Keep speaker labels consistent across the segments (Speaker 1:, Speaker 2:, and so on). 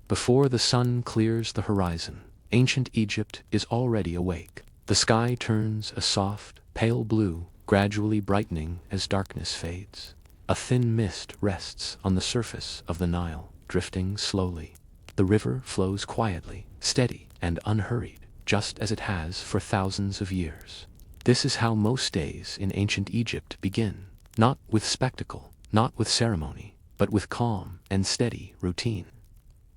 Speaker 1: Before the sun clears the horizon, ancient Egypt is already awake. The sky turns a soft, pale blue, gradually brightening as darkness fades. A thin mist rests on the surface of the Nile, drifting slowly. The river flows quietly, steady, and unhurried, just as it has for thousands of years. This is how most days in ancient Egypt begin, not with spectacle, not with ceremony, but with calm and steady routine.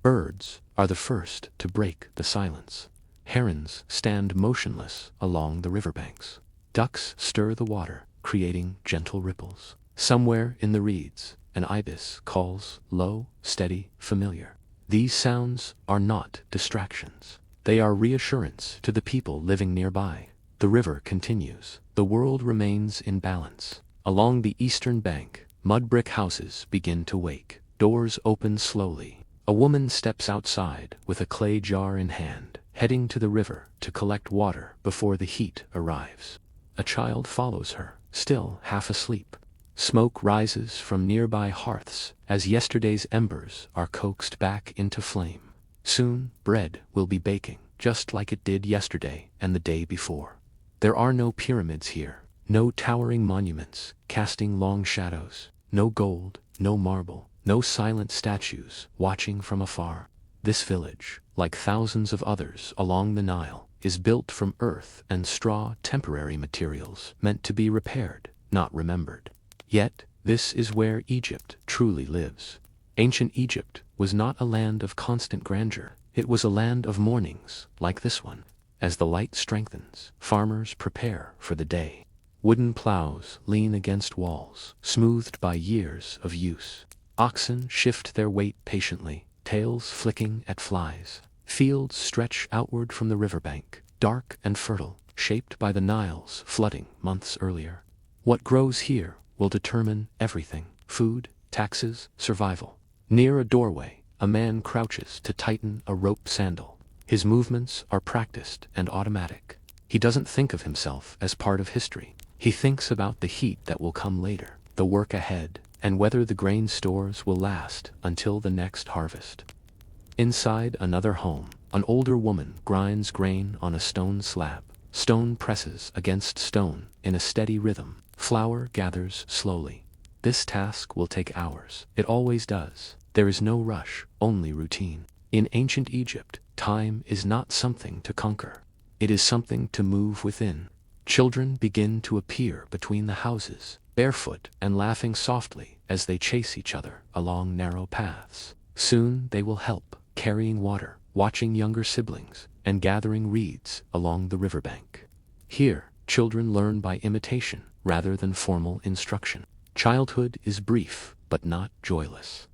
Speaker 1: Birds are the first to break the silence. Herons stand motionless along the riverbanks. Ducks stir the water, creating gentle ripples. Somewhere in the reeds, an ibis calls, low, steady, familiar. These sounds are not distractions. They are reassurance to the people living nearby. The river continues. The world remains in balance. Along the eastern bank, mud brick houses begin to wake. Doors open slowly. A woman steps outside with a clay jar in hand, heading to the river to collect water before the heat arrives. A child follows her, still half asleep. Smoke rises from nearby hearths as yesterday's embers are coaxed back into flame. Soon, bread will be baking, just like it did yesterday and the day before. There are no pyramids here, no towering monuments casting long shadows, no gold, no marble, no silent statues watching from afar. This village, like thousands of others along the Nile, is built from earth and straw, temporary materials meant to be repaired, not remembered. Yet, this is where Egypt truly lives. Ancient Egypt was not a land of constant grandeur. It was a land of mornings, like this one. As the light strengthens, farmers prepare for the day. Wooden plows lean against walls, smoothed by years of use. Oxen shift their weight patiently, tails flicking at flies. Fields stretch outward from the riverbank, dark and fertile, shaped by the Nile's flooding months earlier. What grows here will determine everything: food, taxes, survival. Near a doorway, a man crouches to tighten a rope sandal. His movements are practiced and automatic. He doesn't think of himself as part of history. He thinks about the heat that will come later, the work ahead, and whether the grain stores will last until the next harvest. Inside another home, an older woman grinds grain on a stone slab. Stone presses against stone in a steady rhythm. Flour gathers slowly. This task will take hours. It always does. There is no rush, only routine. In ancient Egypt, time is not something to conquer. It is something to move within. Children begin to appear between the houses, barefoot and laughing softly as they chase each other along narrow paths. Soon they will help, carrying water, watching younger siblings, and gathering reeds along the riverbank. Here, children learn by imitation rather than formal instruction. Childhood is brief, but not joyless.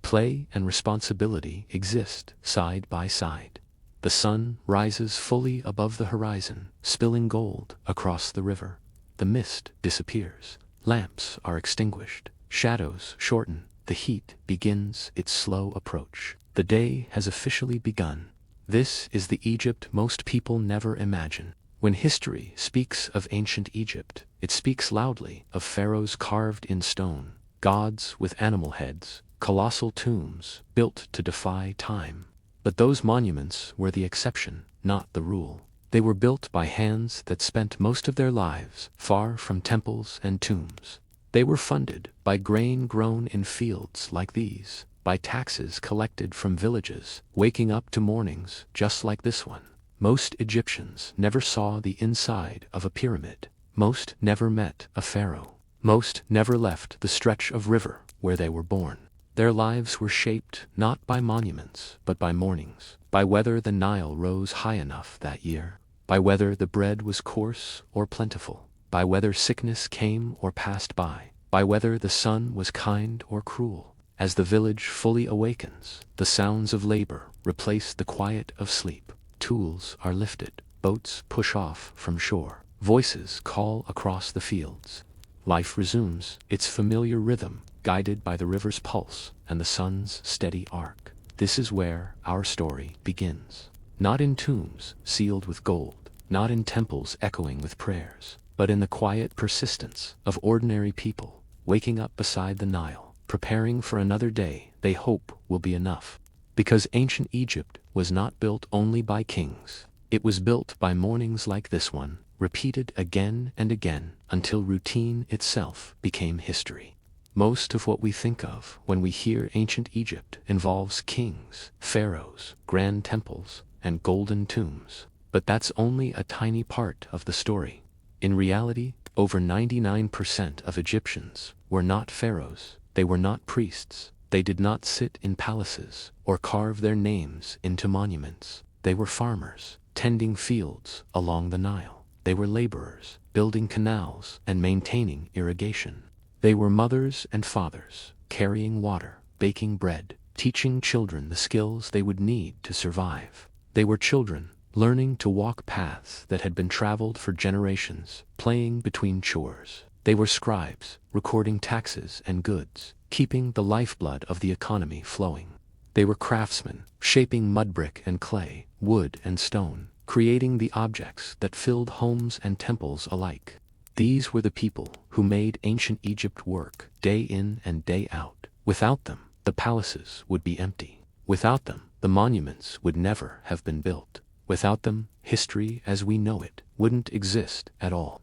Speaker 1: Play and responsibility exist side by side. The sun rises fully above the horizon, spilling gold across the river. The mist disappears. Lamps are extinguished. Shadows shorten. The heat begins its slow approach. The day has officially begun. This is the Egypt most people never imagine. When history speaks of ancient Egypt, it speaks loudly of pharaohs carved in stone, gods with animal heads, colossal tombs built to defy time. But those monuments were the exception, not the rule. They were built by hands that spent most of their lives far from temples and tombs. They were funded by grain grown in fields like these, by taxes collected from villages, waking up to mornings just like this one. Most Egyptians never saw the inside of a pyramid. Most never met a pharaoh. Most never left the stretch of river where they were born. Their lives were shaped not by monuments, but by mornings, by whether the Nile rose high enough that year, by whether the bread was coarse or plentiful, by whether sickness came or passed by whether the sun was kind or cruel. As the village fully awakens, the sounds of labor replace the quiet of sleep. Tools are lifted, boats push off from shore, voices call across the fields. Life resumes its familiar rhythm, guided by the river's pulse and the sun's steady arc. This is where our story begins. Not in tombs sealed with gold, not in temples echoing with prayers, but in the quiet persistence of ordinary people, waking up beside the Nile, preparing for another day they hope will be enough. Because ancient Egypt was not built only by kings. It was built by mornings like this one, repeated again and again until routine itself became history. Most of what we think of when we hear ancient Egypt involves kings, pharaohs, grand temples, and golden tombs. But that's only a tiny part of the story. In reality, over 99% of Egyptians were not pharaohs. They were not priests. They did not sit in palaces or carve their names into monuments. They were farmers, tending fields along the Nile. They were laborers, building canals and maintaining irrigation. They were mothers and fathers, carrying water, baking bread, teaching children the skills they would need to survive. They were children, learning to walk paths that had been traveled for generations, playing between chores. They were scribes, recording taxes and goods, keeping the lifeblood of the economy flowing. They were craftsmen, shaping mud brick and clay, wood and stone, creating the objects that filled homes and temples alike. These were the people who made ancient Egypt work, day in and day out. Without them, the palaces would be empty. Without them, the monuments would never have been built. Without them, history as we know it wouldn't exist at all.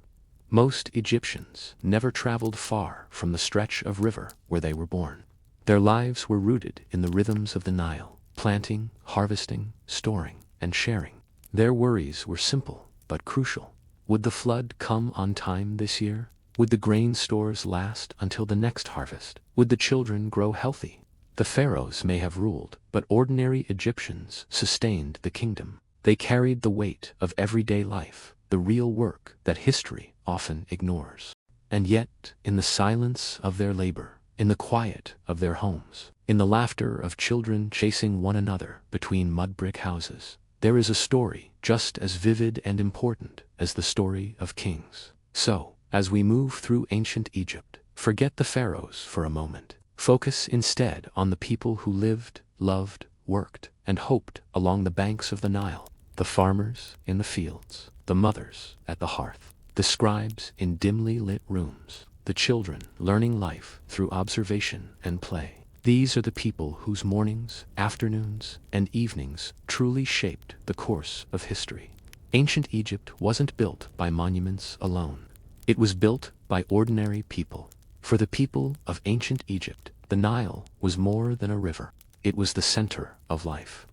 Speaker 1: Most Egyptians never traveled far from the stretch of river where they were born. Their lives were rooted in the rhythms of the Nile, planting, harvesting, storing, and sharing. Their worries were simple but crucial. Would the flood come on time this year? Would the grain stores last until the next harvest? Would the children grow healthy? The pharaohs may have ruled, but ordinary Egyptians sustained the kingdom. They carried the weight of everyday life, the real work that history often ignores. And yet, in the silence of their labor, in the quiet of their homes, in the laughter of children chasing one another between mud brick houses, there is a story just as vivid and important as the story of kings. So, as we move through ancient Egypt, forget the pharaohs for a moment. Focus instead on the people who lived, loved, worked, and hoped along the banks of the Nile. The farmers in the fields, the mothers at the hearth, the scribes in dimly lit rooms, the children learning life through observation and play. These are the people whose mornings, afternoons, and evenings truly shaped the course of history. Ancient Egypt wasn't built by monuments alone. It was built by ordinary people. For the people of ancient Egypt, the Nile was more than a river. It was the center of life.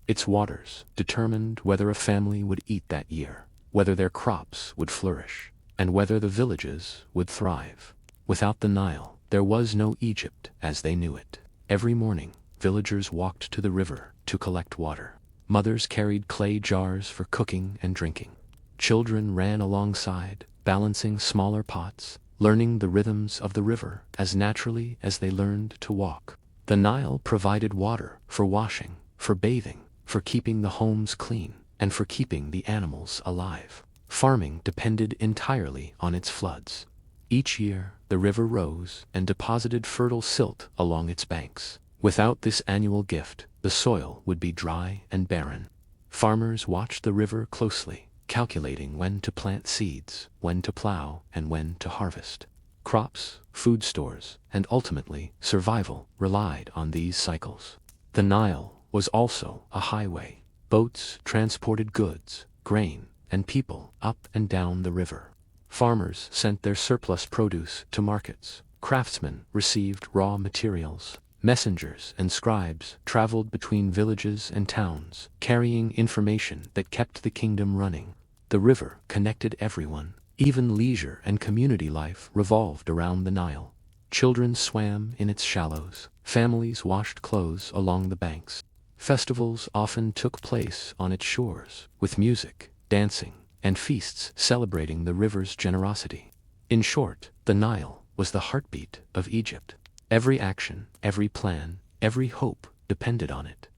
Speaker 1: Its waters determined whether a family would eat that year, whether their crops would flourish, and whether the villages would thrive. Without the Nile, there was no Egypt as they knew it. Every morning, villagers walked to the river to collect water. Mothers carried clay jars for cooking and drinking. Children ran alongside, balancing smaller pots, learning the rhythms of the river as naturally as they learned to walk. The Nile provided water for washing, for bathing, for keeping the homes clean, and for keeping the animals alive. Farming depended entirely on its floods. Each year, the river rose and deposited fertile silt along its banks. Without this annual gift, the soil would be dry and barren. Farmers watched the river closely, calculating when to plant seeds, when to plow, and when to harvest. Crops, food stores, and ultimately survival relied on these cycles. The Nile was also a highway. Boats transported goods, grain, and people up and down the river. Farmers sent their surplus produce to markets. Craftsmen received raw materials. Messengers and scribes traveled between villages and towns, carrying information that kept the kingdom running. The river connected everyone. Even leisure and community life revolved around the Nile. Children swam in its shallows. Families washed clothes along the banks. Festivals often took place on its shores, with music, dancing, and feasts celebrating the river's generosity. In short, the Nile was the heartbeat of Egypt. Every action, every plan, every hope depended on it.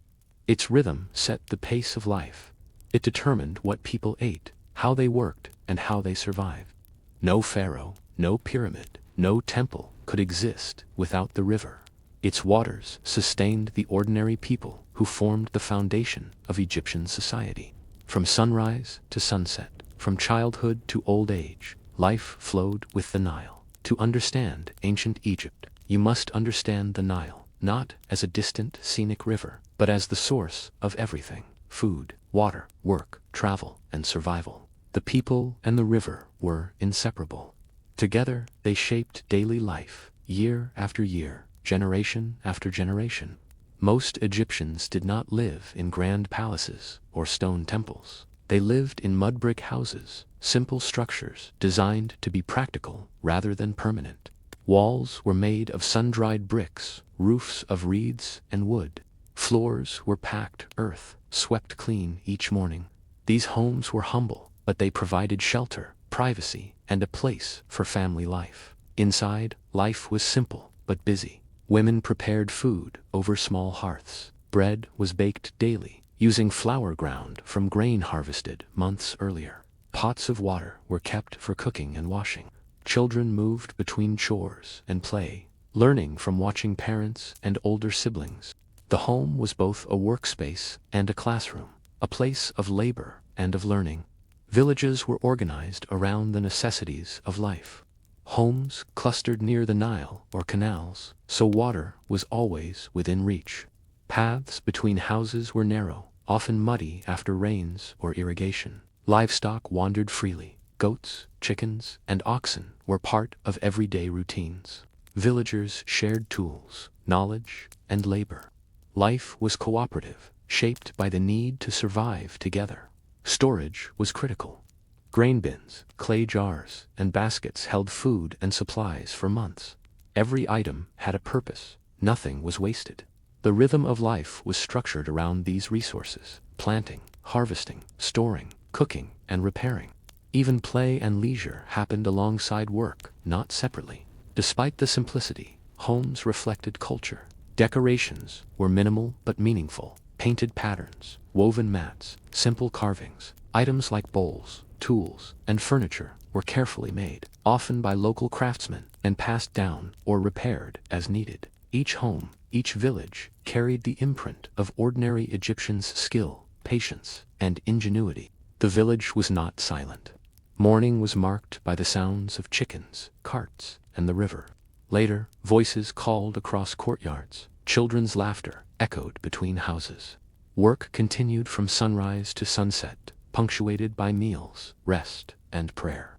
Speaker 1: Its rhythm set the pace of life. It determined what people ate, how they worked, and how they survived. No pharaoh, no pyramid, no temple could exist without the river. Its waters sustained the ordinary people who formed the foundation of Egyptian society. From sunrise to sunset, from childhood to old age, life flowed with the Nile. To understand ancient Egypt, you must understand the Nile, not as a distant scenic river, but as the source of everything: food, water, work, travel, and survival. The people and the river were inseparable. Together, they shaped daily life, year after year, generation after generation. Most Egyptians did not live in grand palaces or stone temples. They lived in mud brick houses, simple structures designed to be practical rather than permanent. Walls were made of sun-dried bricks, roofs of reeds and wood. Floors were packed earth, swept clean each morning. These homes were humble, but they provided shelter, privacy, and a place for family life. Inside, life was simple but busy. Women prepared food over small hearths. Bread was baked daily, using flour ground from grain harvested months earlier. Pots of water were kept for cooking and washing. Children moved between chores and play, learning from watching parents and older siblings. The home was both a workspace and a classroom, a place of labor and of learning. Villages were organized around the necessities of life. Homes clustered near the Nile or canals, so water was always within reach. Paths between houses were narrow, often muddy after rains or irrigation. Livestock wandered freely. Goats, chickens, and oxen were part of everyday routines. Villagers shared tools, knowledge, and labor. Life was cooperative, shaped by the need to survive together. Storage was critical. Grain bins, clay jars, and baskets held food and supplies for months. Every item had a purpose. Nothing was wasted. The rhythm of life was structured around these resources: planting, harvesting, storing, cooking, and repairing. Even play and leisure happened alongside work, not separately. Despite the simplicity, homes reflected culture. Decorations were minimal but meaningful: painted patterns, woven mats, simple carvings. Items like bowls, tools, and furniture were carefully made, often by local craftsmen, and passed down or repaired as needed. Each home, each village, carried the imprint of ordinary Egyptians' skill, patience, and ingenuity. The village was not silent. Morning was marked by the sounds of chickens, carts, and the river. Later, voices called across courtyards. Children's laughter echoed between houses. Work continued from sunrise to sunset, punctuated by meals, rest, and prayer.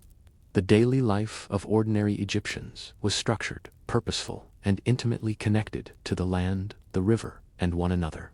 Speaker 1: The daily life of ordinary Egyptians was structured, purposeful, and intimately connected to the land, the river, and one another.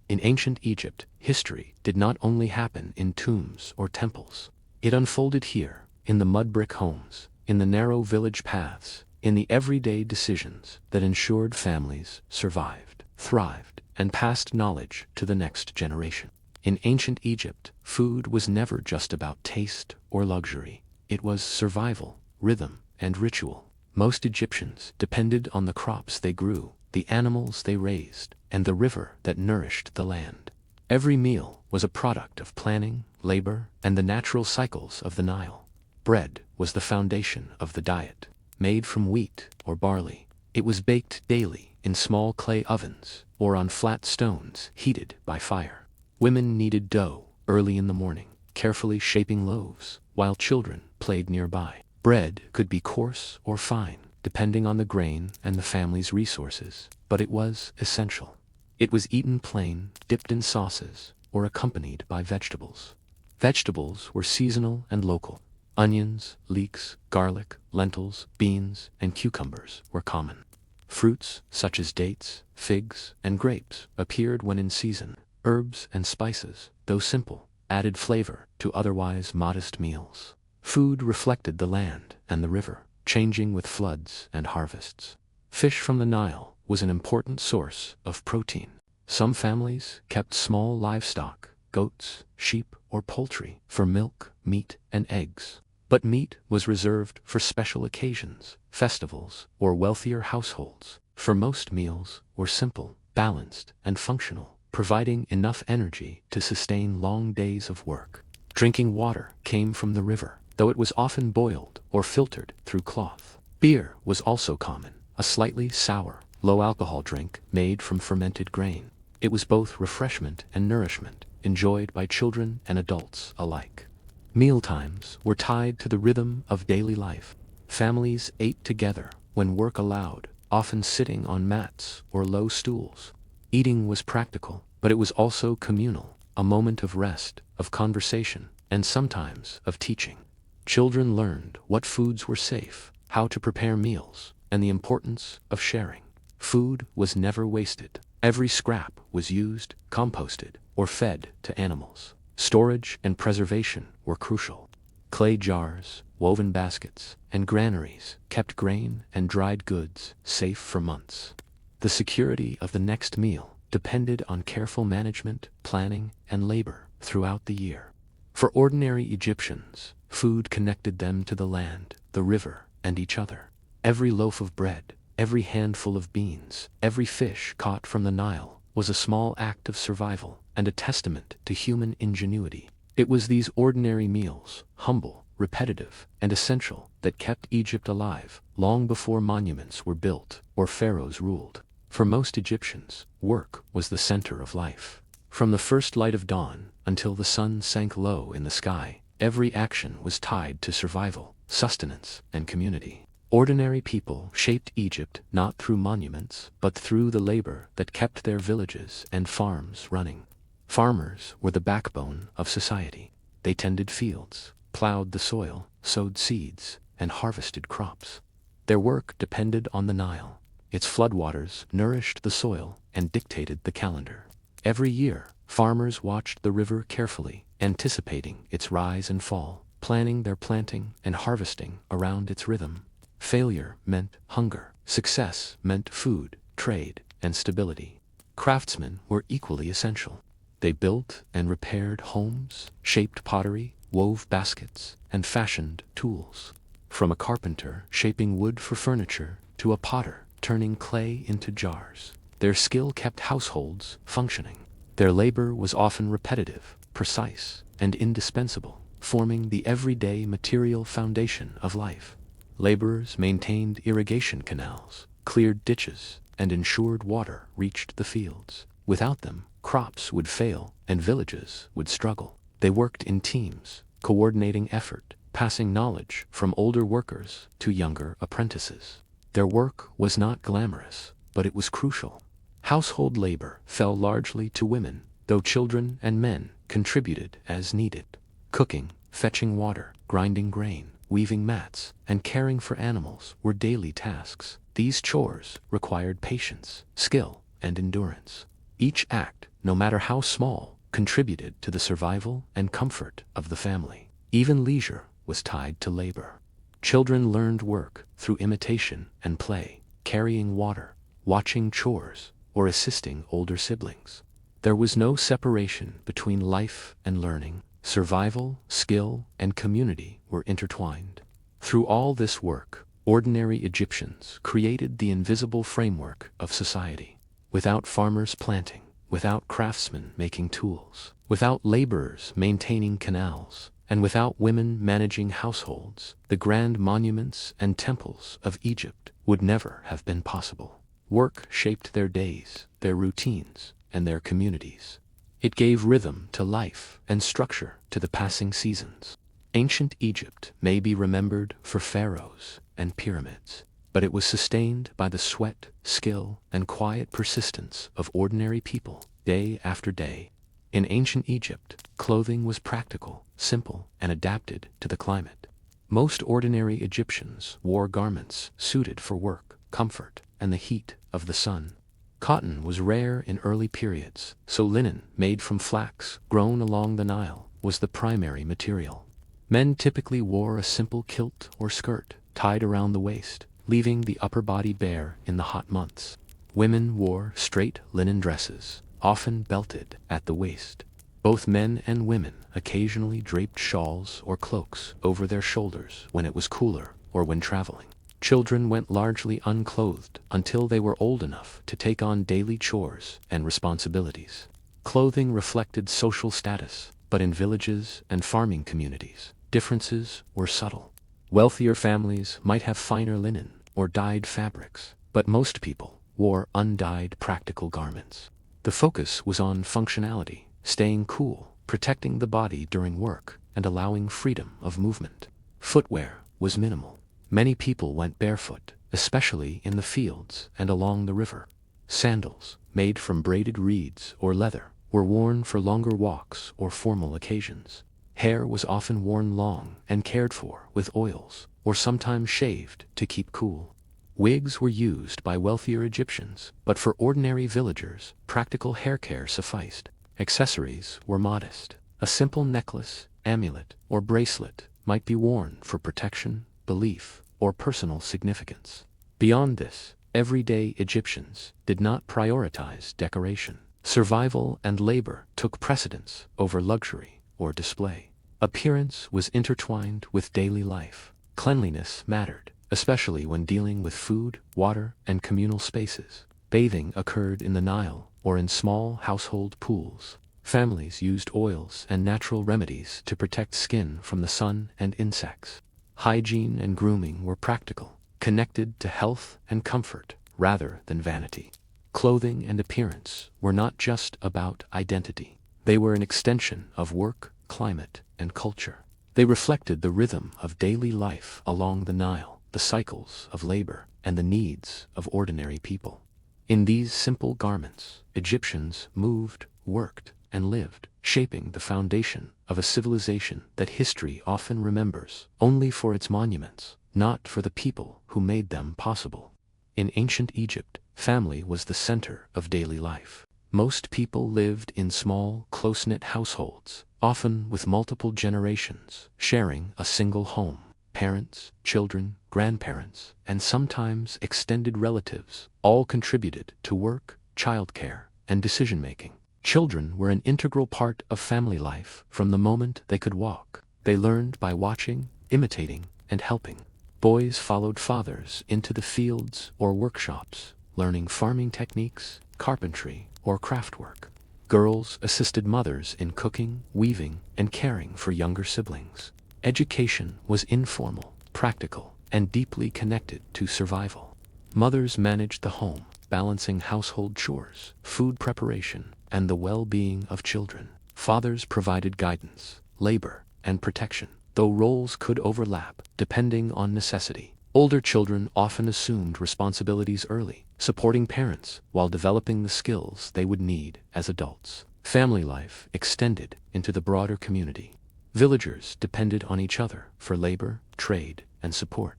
Speaker 1: In ancient Egypt, history did not only happen in tombs or temples. It unfolded here, in the mud brick homes, in the narrow village paths, in the everyday decisions that ensured families survived, thrived, and passed knowledge to the next generation. In ancient Egypt, food was never just about taste or luxury. It was survival, rhythm, and ritual. Most Egyptians depended on the crops they grew, the animals they raised, and the river that nourished the land. Every meal was a product of planning, labor, and the natural cycles of the Nile. Bread was the foundation of the diet. Made from wheat or barley, it was baked daily in small clay ovens or on flat stones heated by fire. Women kneaded dough early in the morning, carefully shaping loaves, while children played nearby. Bread could be coarse or fine, depending on the grain and the family's resources, but it was essential. It was eaten plain, dipped in sauces, or accompanied by vegetables. Vegetables were seasonal and local. Onions, leeks, garlic, lentils, beans, and cucumbers were common. Fruits, such as dates, figs, and grapes, appeared when in season. Herbs and spices, though simple, added flavor to otherwise modest meals. Food reflected the land and the river, changing with floods and harvests. Fish from the Nile was an important source of protein. Some families kept small livestock, goats, sheep, or poultry, for milk, meat, and eggs. But meat was reserved for special occasions, festivals, or wealthier households. For most meals were simple, balanced, and functional, providing enough energy to sustain long days of work. Drinking water came from the river, though it was often boiled or filtered through cloth. Beer was also common, a slightly sour, low-alcohol drink made from fermented grain. It was both refreshment and nourishment, enjoyed by children and adults alike. Mealtimes were tied to the rhythm of daily life. Families ate together when work allowed, often sitting on mats or low stools. Eating was practical, But it was also communal, a moment of rest, of conversation, and sometimes of teaching. Children learned what foods were safe, how to prepare meals, and the importance of sharing. Food was never wasted. Every scrap was used, composted, or fed to animals. Storage and preservation were crucial. Clay jars, woven baskets, and granaries kept grain and dried goods safe for months. The security of the next meal depended on careful management, planning, and labor throughout the year. For ordinary Egyptians, food connected them to the land, the river, and each other. Every loaf of bread, every handful of beans, every fish caught from the Nile was a small act of survival and a testament to human ingenuity. It was these ordinary meals, humble, repetitive, and essential, that kept Egypt alive long before monuments were built or pharaohs ruled. For most Egyptians, work was the center of life. From the first light of dawn until the sun sank low in the sky, every action was tied to survival, sustenance, and community. Ordinary people shaped Egypt not through monuments, but through the labor that kept their villages and farms running. Farmers were the backbone of society. They tended fields, plowed the soil, sowed seeds, and harvested crops. Their work depended on the Nile. Its floodwaters nourished the soil and dictated the calendar. Every year, farmers watched the river carefully, anticipating its rise and fall, planning their planting and harvesting around its rhythm. Failure meant hunger. Success meant food, trade, and stability. Craftsmen were equally essential. They built and repaired homes, shaped pottery, wove baskets, and fashioned tools. From a carpenter shaping wood for furniture to a potter turning clay into jars, their skill kept households functioning. Their labor was often repetitive, precise, and indispensable, forming the everyday material foundation of life. Laborers maintained irrigation canals, cleared ditches, and ensured water reached the fields. Without them, crops would fail and villages would struggle. They worked in teams, coordinating effort, passing knowledge from older workers to younger apprentices. Their work was not glamorous, but it was crucial. Household labor fell largely to women, though children and men contributed as needed. Cooking, fetching water, grinding grain, weaving mats, and caring for animals were daily tasks. These chores required patience, skill, and endurance. Each act, no matter how small, contributed to the survival and comfort of the family. Even leisure was tied to labor. Children learned work through imitation and play, carrying water, watching chores, or assisting older siblings. There was no separation between life and learning. Survival, skill, and community were intertwined. Through all this work, ordinary Egyptians created the invisible framework of society. Without farmers planting, without craftsmen making tools, without laborers maintaining canals, and without women managing households, the grand monuments and temples of Egypt would never have been possible. Work shaped their days, their routines, and their communities. It gave rhythm to life and structure to the passing seasons. Ancient Egypt may be remembered for pharaohs and pyramids, but it was sustained by the sweat, skill, and quiet persistence of ordinary people, day after day. In ancient Egypt, clothing was practical, simple, and adapted to the climate. Most ordinary Egyptians wore garments suited for work, comfort, and the heat of the sun. Cotton was rare in early periods, so linen, made from flax grown along the Nile, was the primary material. Men typically wore a simple kilt or skirt tied around the waist, leaving the upper body bare in the hot months. Women wore straight linen dresses, often belted at the waist. Both men and women occasionally draped shawls or cloaks over their shoulders when it was cooler or when traveling. Children went largely unclothed until they were old enough to take on daily chores and responsibilities. Clothing reflected social status, but in villages and farming communities, differences were subtle. Wealthier families might have finer linen or dyed fabrics, but most people wore undyed practical garments. The focus was on functionality, staying cool, protecting the body during work, and allowing freedom of movement. Footwear was minimal. Many people went barefoot, especially in the fields and along the river. Sandals, made from braided reeds or leather, were worn for longer walks or formal occasions. Hair was often worn long and cared for with oils, or sometimes shaved to keep cool. Wigs were used by wealthier Egyptians, but for ordinary villagers, practical hair care sufficed. Accessories were modest. A simple necklace, amulet, or bracelet might be worn for protection, belief, or personal significance. Beyond this, everyday Egyptians did not prioritize decoration. Survival and labor took precedence over luxury or display. Appearance was intertwined with daily life. Cleanliness mattered, especially when dealing with food, water, and communal spaces. Bathing occurred in the Nile or in small household pools. Families used oils and natural remedies to protect skin from the sun and insects. Hygiene and grooming were practical, connected to health and comfort rather than vanity. Clothing and appearance were not just about identity. They were an extension of work, climate, and culture. They reflected the rhythm of daily life along the Nile, the cycles of labor, and the needs of ordinary people. In these simple garments, Egyptians moved, worked, and lived, shaping the foundation of a civilization that history often remembers only for its monuments, not for the people who made them possible. In ancient Egypt, family was the center of daily life. Most people lived in small, close-knit households, often with multiple generations, sharing a single home. Parents, children, grandparents, and sometimes extended relatives all contributed to work, childcare, and decision-making. Children were an integral part of family life from the moment they could walk. They learned by watching, imitating, and helping. Boys followed fathers into the fields or workshops, learning farming techniques, carpentry, or craftwork. Girls assisted mothers in cooking, weaving, and caring for younger siblings. Education was informal, practical, and deeply connected to survival. Mothers managed the home, balancing household chores, food preparation, and the well-being of children. Fathers provided guidance, labor, and protection, though roles could overlap depending on necessity. Older children often assumed responsibilities early, supporting parents while developing the skills they would need as adults. Family life extended into the broader community. Villagers depended on each other for labor, trade, and support.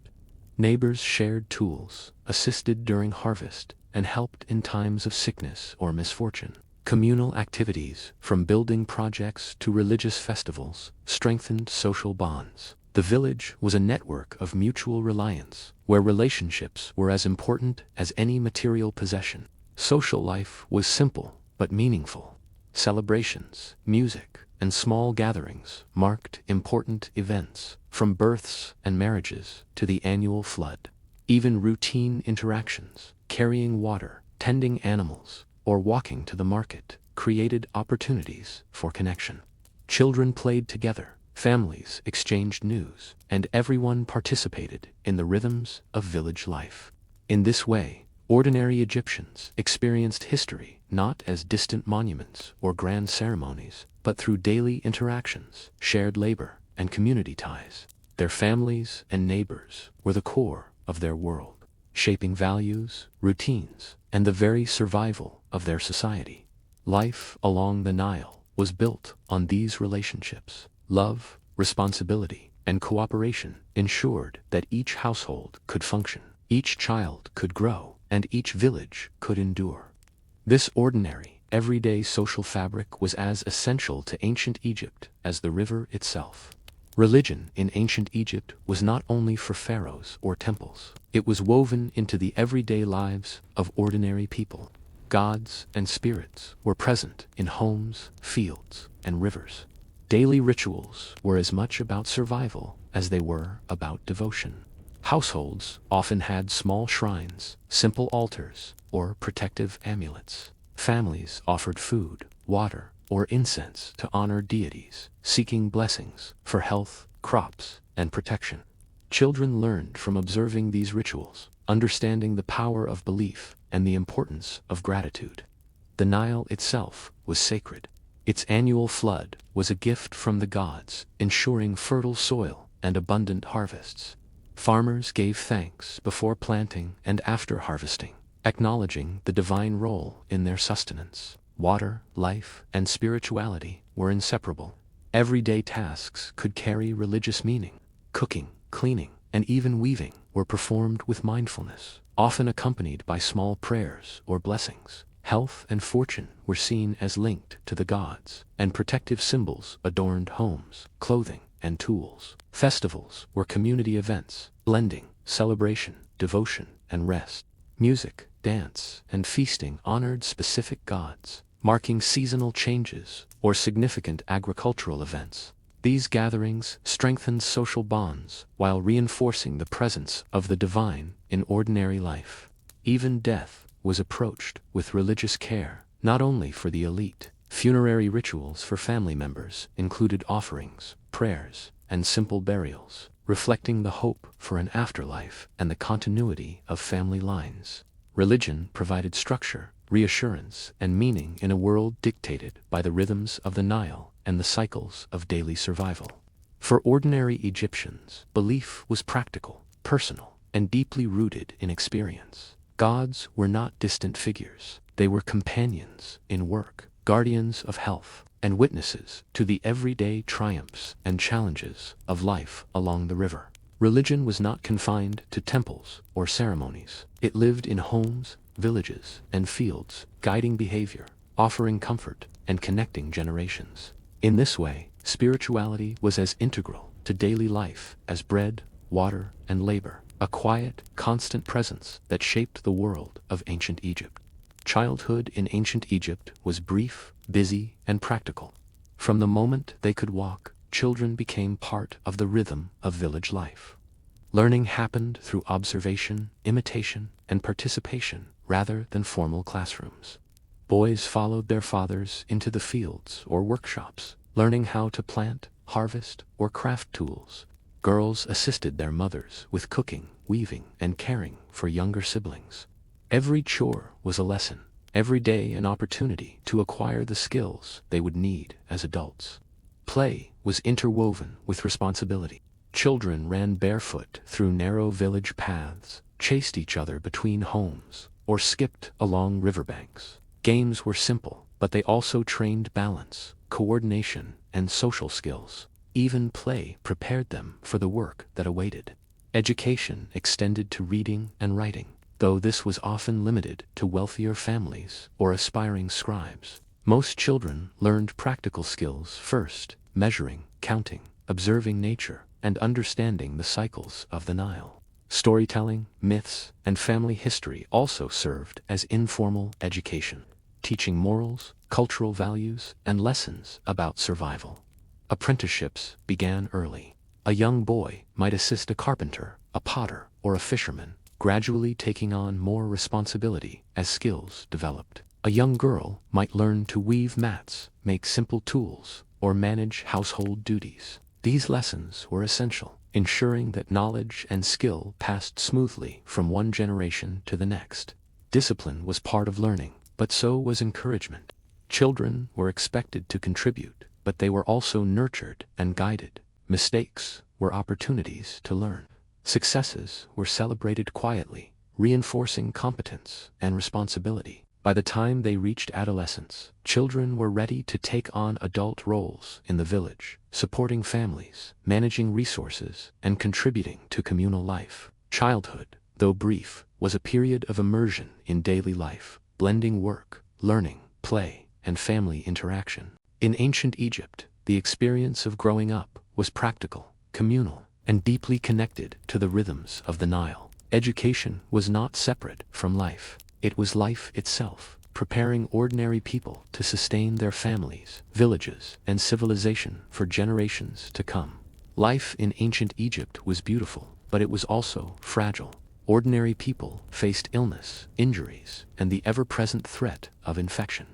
Speaker 1: Neighbors shared tools, assisted during harvest, and helped in times of sickness or misfortune. Communal activities, from building projects to religious festivals, strengthened social bonds. The village was a network of mutual reliance, where relationships were as important as any material possession. Social life was simple but meaningful. Celebrations, music, and small gatherings marked important events, from births and marriages to the annual flood. Even routine interactions, carrying water, tending animals, or walking to the market, created opportunities for connection. Children played together, families exchanged news, and everyone participated in the rhythms of village life. In this way, ordinary Egyptians experienced history not as distant monuments or grand ceremonies, but through daily interactions, shared labor, and community ties. Their families and neighbors were the core of their world, shaping values, routines, and the very survival of their society. Life along the Nile was built on these relationships. Love, responsibility, and cooperation ensured that each household could function, each child could grow, and each village could endure. This ordinary, everyday social fabric was as essential to ancient Egypt as the river itself. Religion in ancient Egypt was not only for pharaohs or temples. It was woven into the everyday lives of ordinary people. Gods and spirits were present in homes, fields, and rivers. Daily rituals were as much about survival as they were about devotion. Households often had small shrines, simple altars, or protective amulets. Families offered food, water, or incense to honor deities, seeking blessings for health, crops, and protection. Children learned from observing these rituals, understanding the power of belief and the importance of gratitude. The Nile itself was sacred. Its annual flood was a gift from the gods, ensuring fertile soil and abundant harvests. Farmers gave thanks before planting and after harvesting, acknowledging the divine role in their sustenance. Water, life, and spirituality were inseparable. Everyday tasks could carry religious meaning. Cooking, cleaning, and even weaving were performed with mindfulness, often accompanied by small prayers or blessings. Health and fortune were seen as linked to the gods, and protective symbols adorned homes, clothing, and tools. Festivals were community events, blending celebration, devotion, and rest. Music, dance, and feasting honored specific gods, marking seasonal changes or significant agricultural events. These gatherings strengthened social bonds while reinforcing the presence of the divine in ordinary life. Even death was approached with religious care, not only for the elite. Funerary rituals for family members included offerings, prayers, and simple burials, reflecting the hope for an afterlife and the continuity of family lines. Religion provided structure, reassurance, and meaning in a world dictated by the rhythms of the Nile and the cycles of daily survival. For ordinary Egyptians, belief was practical, personal, and deeply rooted in experience. Gods were not distant figures. They were companions in work, guardians of health, and witnesses to the everyday triumphs and challenges of life along the river. Religion was not confined to temples or ceremonies. It lived in homes, villages, and fields, guiding behavior, offering comfort, and connecting generations. In this way, spirituality was as integral to daily life as bread, water, and labor, a quiet, constant presence that shaped the world of ancient Egypt. Childhood in ancient Egypt was brief, busy, and practical. From the moment they could walk, children became part of the rhythm of village life. Learning happened through observation, imitation, and participation rather than formal classrooms. Boys followed their fathers into the fields or workshops, learning how to plant, harvest, or craft tools. Girls assisted their mothers with cooking, weaving, and caring for younger siblings. Every chore was a lesson, every day an opportunity to acquire the skills they would need as adults. Play was interwoven with responsibility. Children ran barefoot through narrow village paths, chased each other between homes, or skipped along riverbanks. Games were simple, but they also trained balance, coordination, and social skills. Even play prepared them for the work that awaited. Education extended to reading and writing, though this was often limited to wealthier families or aspiring scribes. Most children learned practical skills first, measuring, counting, observing nature, and understanding the cycles of the Nile. Storytelling, myths, and family history also served as informal education, teaching morals, cultural values, and lessons about survival. Apprenticeships began early. A young boy might assist a carpenter, a potter, or a fisherman, gradually taking on more responsibility as skills developed. A young girl might learn to weave mats, make simple tools, or manage household duties. These lessons were essential, ensuring that knowledge and skill passed smoothly from one generation to the next. Discipline was part of learning, but so was encouragement. Children were expected to contribute, but they were also nurtured and guided. Mistakes were opportunities to learn. Successes were celebrated quietly, reinforcing competence and responsibility. By the time they reached adolescence, children were ready to take on adult roles in the village, supporting families, managing resources, and contributing to communal life. Childhood, though brief, was a period of immersion in daily life, blending work, learning, play, and family interaction. In ancient Egypt, the experience of growing up was practical, communal, and deeply connected to the rhythms of the Nile. Education was not separate from life. It was life itself, preparing ordinary people to sustain their families, villages, and civilization for generations to come. Life in ancient Egypt was beautiful, but it was also fragile. Ordinary people faced illness, injuries, and the ever-present threat of infection.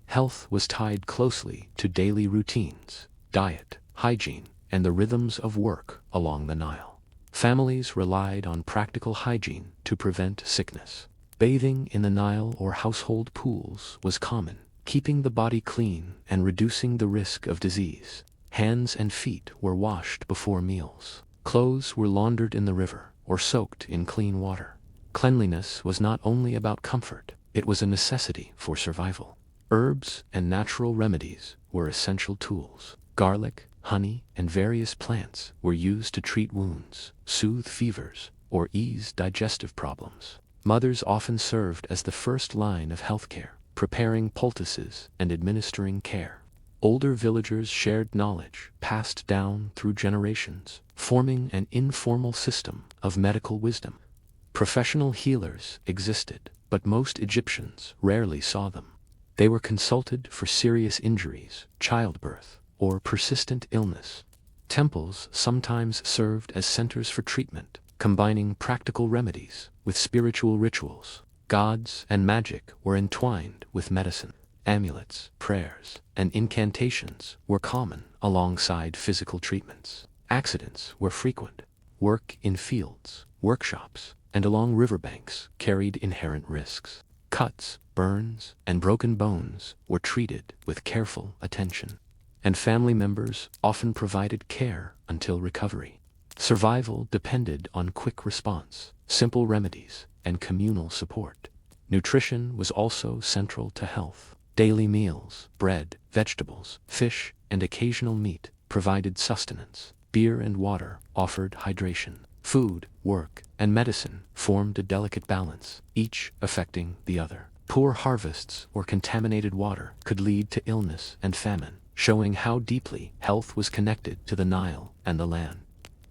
Speaker 1: Health was tied closely to daily routines, diet, hygiene, and the rhythms of work along the Nile. Families relied on practical hygiene to prevent sickness. Bathing in the Nile or household pools was common, keeping the body clean and reducing the risk of disease. Hands and feet were washed before meals. Clothes were laundered in the river or soaked in clean water. Cleanliness was not only about comfort, it was a necessity for survival. Herbs and natural remedies were essential tools. Garlic, honey, and various plants were used to treat wounds, soothe fevers, or ease digestive problems. Mothers often served as the first line of healthcare, preparing poultices and administering care. Older villagers shared knowledge passed down through generations, forming an informal system of medical wisdom. Professional healers existed, but most Egyptians rarely saw them. They were consulted for serious injuries, childbirth, or persistent illness. Temples sometimes served as centers for treatment, combining practical remedies with spiritual rituals. Gods and magic were entwined with medicine. Amulets, prayers, and incantations were common alongside physical treatments. Accidents were frequent. Work in fields, workshops, and along riverbanks carried inherent risks. Cuts, burns, and broken bones were treated with careful attention, and family members often provided care until recovery. Survival depended on quick response, simple remedies, and communal support. Nutrition was also central to health. Daily meals, bread, vegetables, fish, and occasional meat provided sustenance. Beer and water offered hydration. Food, work, and medicine formed a delicate balance, each affecting the other. Poor harvests or contaminated water could lead to illness and famine, showing how deeply health was connected to the Nile and the land.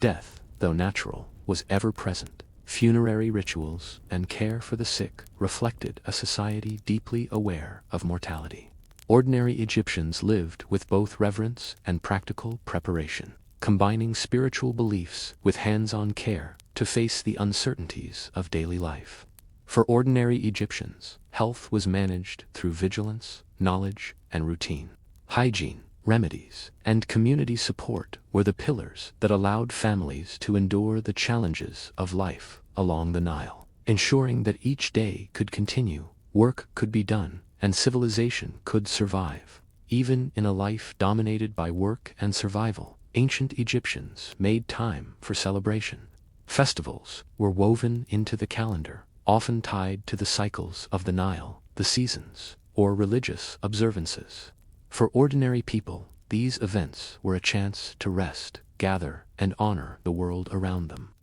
Speaker 1: Death, though natural, was ever present. Funerary rituals and care for the sick reflected a society deeply aware of mortality. Ordinary Egyptians lived with both reverence and practical preparation, combining spiritual beliefs with hands-on care to face the uncertainties of daily life. For ordinary Egyptians, health was managed through vigilance, knowledge, and routine. Hygiene, remedies, and community support were the pillars that allowed families to endure the challenges of life along the Nile, ensuring that each day could continue, work could be done, and civilization could survive. Even in a life dominated by work and survival, ancient Egyptians made time for celebration. Festivals were woven into the calendar, often tied to the cycles of the Nile, the seasons, or religious observances. For ordinary people, these events were a chance to rest, gather, and honor the world around them.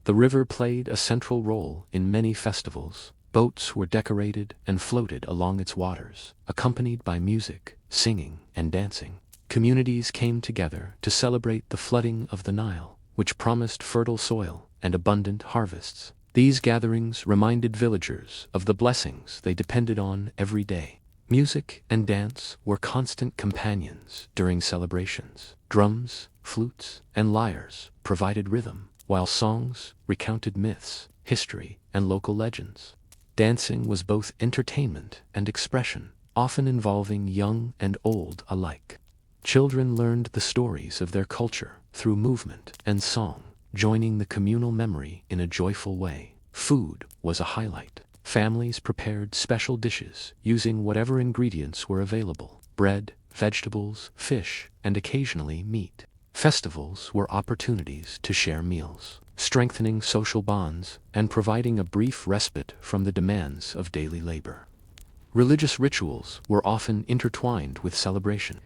Speaker 1: The river played a central role in many festivals. Boats were decorated and floated along its waters, accompanied by music, singing, and dancing. Communities came together to celebrate the flooding of the Nile, which promised fertile soil and abundant harvests. These gatherings reminded villagers of the blessings they depended on every day. Music and dance were constant companions during celebrations. Drums, flutes, and lyres provided rhythm, while songs recounted myths, history, and local legends. Dancing was both entertainment and expression, often involving young and old alike. Children learned the stories of their culture through movement and song, joining the communal memory in a joyful way. Food was a highlight. Families prepared special dishes using whatever ingredients were available: bread, vegetables, fish, and occasionally meat. Festivals were opportunities to share meals, strengthening social bonds and providing a brief respite from the demands of daily labor. Religious rituals were often intertwined with celebration.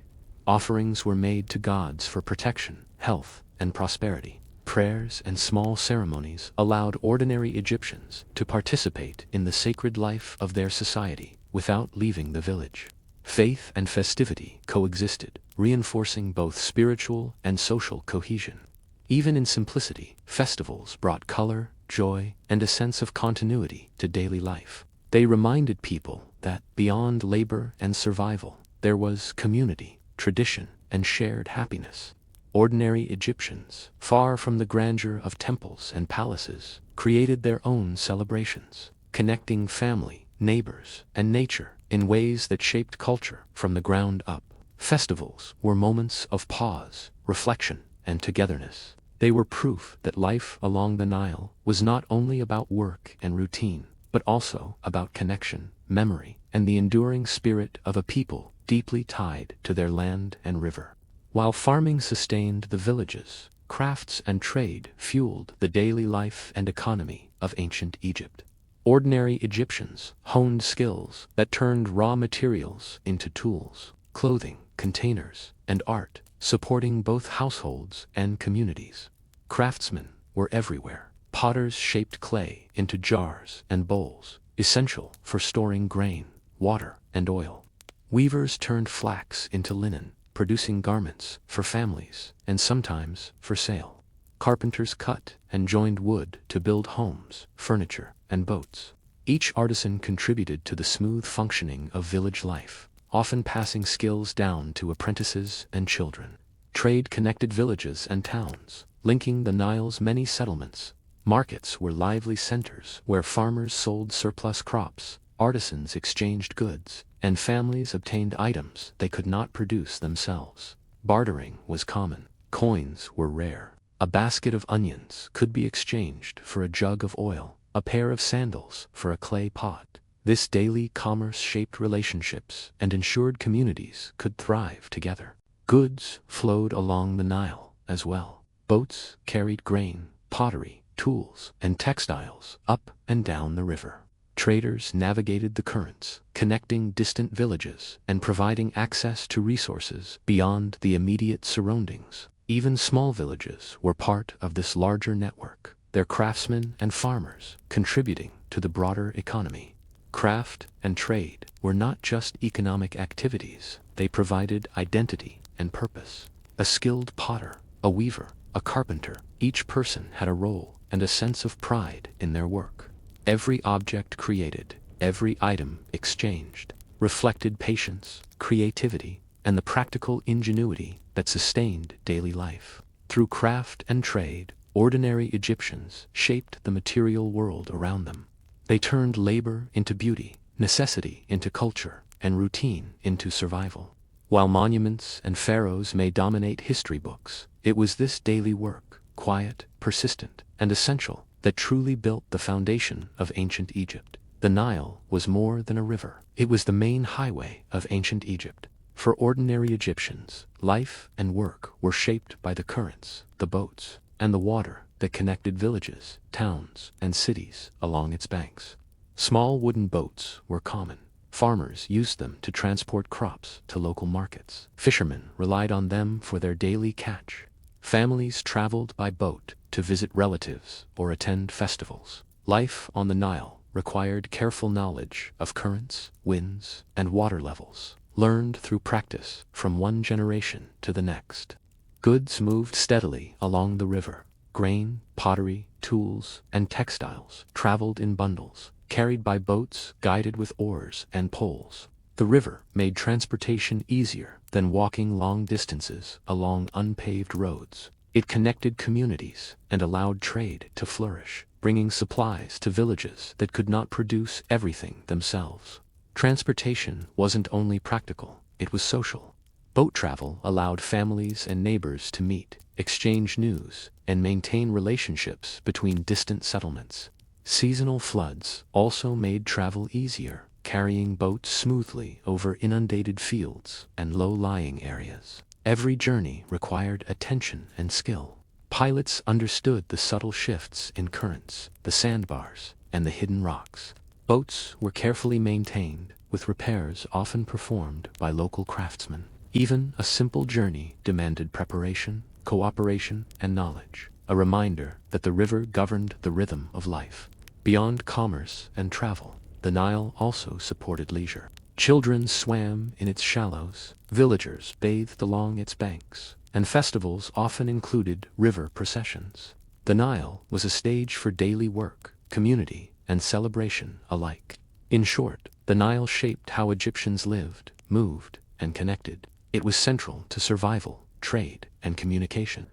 Speaker 1: Offerings were made to gods for protection, health, and prosperity. Prayers and small ceremonies allowed ordinary Egyptians to participate in the sacred life of their society without leaving the village. Faith and festivity coexisted, reinforcing both spiritual and social cohesion. Even in simplicity, festivals brought color, joy, and a sense of continuity to daily life. They reminded people that, beyond labor and survival, there was community, tradition, and shared happiness. Ordinary Egyptians, far from the grandeur of temples and palaces, created their own celebrations, connecting family, neighbors, and nature in ways that shaped culture from the ground up. Festivals were moments of pause, reflection, and togetherness. They were proof that life along the Nile was not only about work and routine, but also about connection, memory, and the enduring spirit of a people deeply tied to their land and river. While farming sustained the villages, crafts and trade fueled the daily life and economy of ancient Egypt. Ordinary Egyptians honed skills that turned raw materials into tools, clothing, containers, and art, supporting both households and communities. Craftsmen were everywhere. Potters shaped clay into jars and bowls, essential for storing grain, water, and oil. Weavers turned flax into linen, producing garments for families and sometimes for sale. Carpenters cut and joined wood to build homes, furniture, and boats. Each artisan contributed to the smooth functioning of village life, often passing skills down to apprentices and children. Trade connected villages and towns, linking the Nile's many settlements. Markets were lively centers where farmers sold surplus crops, artisans exchanged goods, and families obtained items they could not produce themselves. Bartering was common. Coins were rare. A basket of onions could be exchanged for a jug of oil, a pair of sandals for a clay pot. This daily commerce shaped relationships and ensured communities could thrive together. Goods flowed along the Nile as well. Boats carried grain, pottery, tools, and textiles up and down the river. Traders navigated the currents, connecting distant villages and providing access to resources beyond the immediate surroundings. Even small villages were part of this larger network, their craftsmen and farmers contributing to the broader economy. Craft and trade were not just economic activities, they provided identity and purpose. A skilled potter, a weaver, a carpenter, each person had a role and a sense of pride in their work. Every object created, every item exchanged, reflected patience, creativity, and the practical ingenuity that sustained daily life. Through craft and trade, ordinary Egyptians shaped the material world around them. They turned labor into beauty, necessity into culture, and routine into survival. While monuments and pharaohs may dominate history books, it was this daily work, quiet, persistent, and essential, that truly built the foundation of ancient Egypt. The Nile was more than a river. It was the main highway of ancient Egypt. For ordinary Egyptians, life and work were shaped by the currents, the boats, and the water that connected villages, towns, and cities along its banks. Small wooden boats were common. Farmers used them to transport crops to local markets. Fishermen relied on them for their daily catch. Families traveled by boat to visit relatives or attend festivals. Life on the Nile required careful knowledge of currents, winds, and water levels, learned through practice from one generation to the next. Goods moved steadily along the river. Grain, pottery, tools, and textiles traveled in bundles, carried by boats guided with oars and poles. The river made transportation easier than walking long distances along unpaved roads. It connected communities and allowed trade to flourish, bringing supplies to villages that could not produce everything themselves. Transportation wasn't only practical, it was social. Boat travel allowed families and neighbors to meet, exchange news, and maintain relationships between distant settlements. Seasonal floods also made travel easier, carrying boats smoothly over inundated fields and low-lying areas. Every journey required attention and skill. Pilots understood the subtle shifts in currents, the sandbars, and the hidden rocks. Boats were carefully maintained, with repairs often performed by local craftsmen. Even a simple journey demanded preparation, cooperation, and knowledge, a reminder that the river governed the rhythm of life. Beyond commerce and travel, the Nile also supported leisure. Children swam in its shallows, villagers bathed along its banks, and festivals often included river processions. The Nile was a stage for daily work, community, and celebration alike. In short, the Nile shaped how Egyptians lived, moved, and connected. It was central to survival, trade, and communication.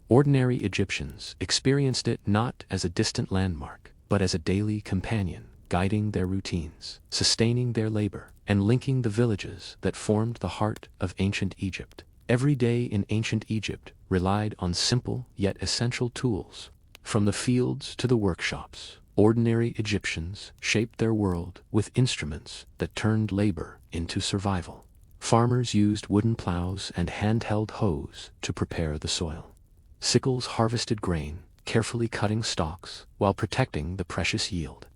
Speaker 1: Ordinary Egyptians experienced it not as a distant landmark, but as a daily companion, guiding their routines, sustaining their labor, and linking the villages that formed the heart of ancient Egypt. Every day in ancient Egypt relied on simple yet essential tools. From the fields to the workshops, ordinary Egyptians shaped their world with instruments that turned labor into survival. Farmers used wooden plows and handheld hoes to prepare the soil. Sickles harvested grain, carefully cutting stalks while protecting the precious yield.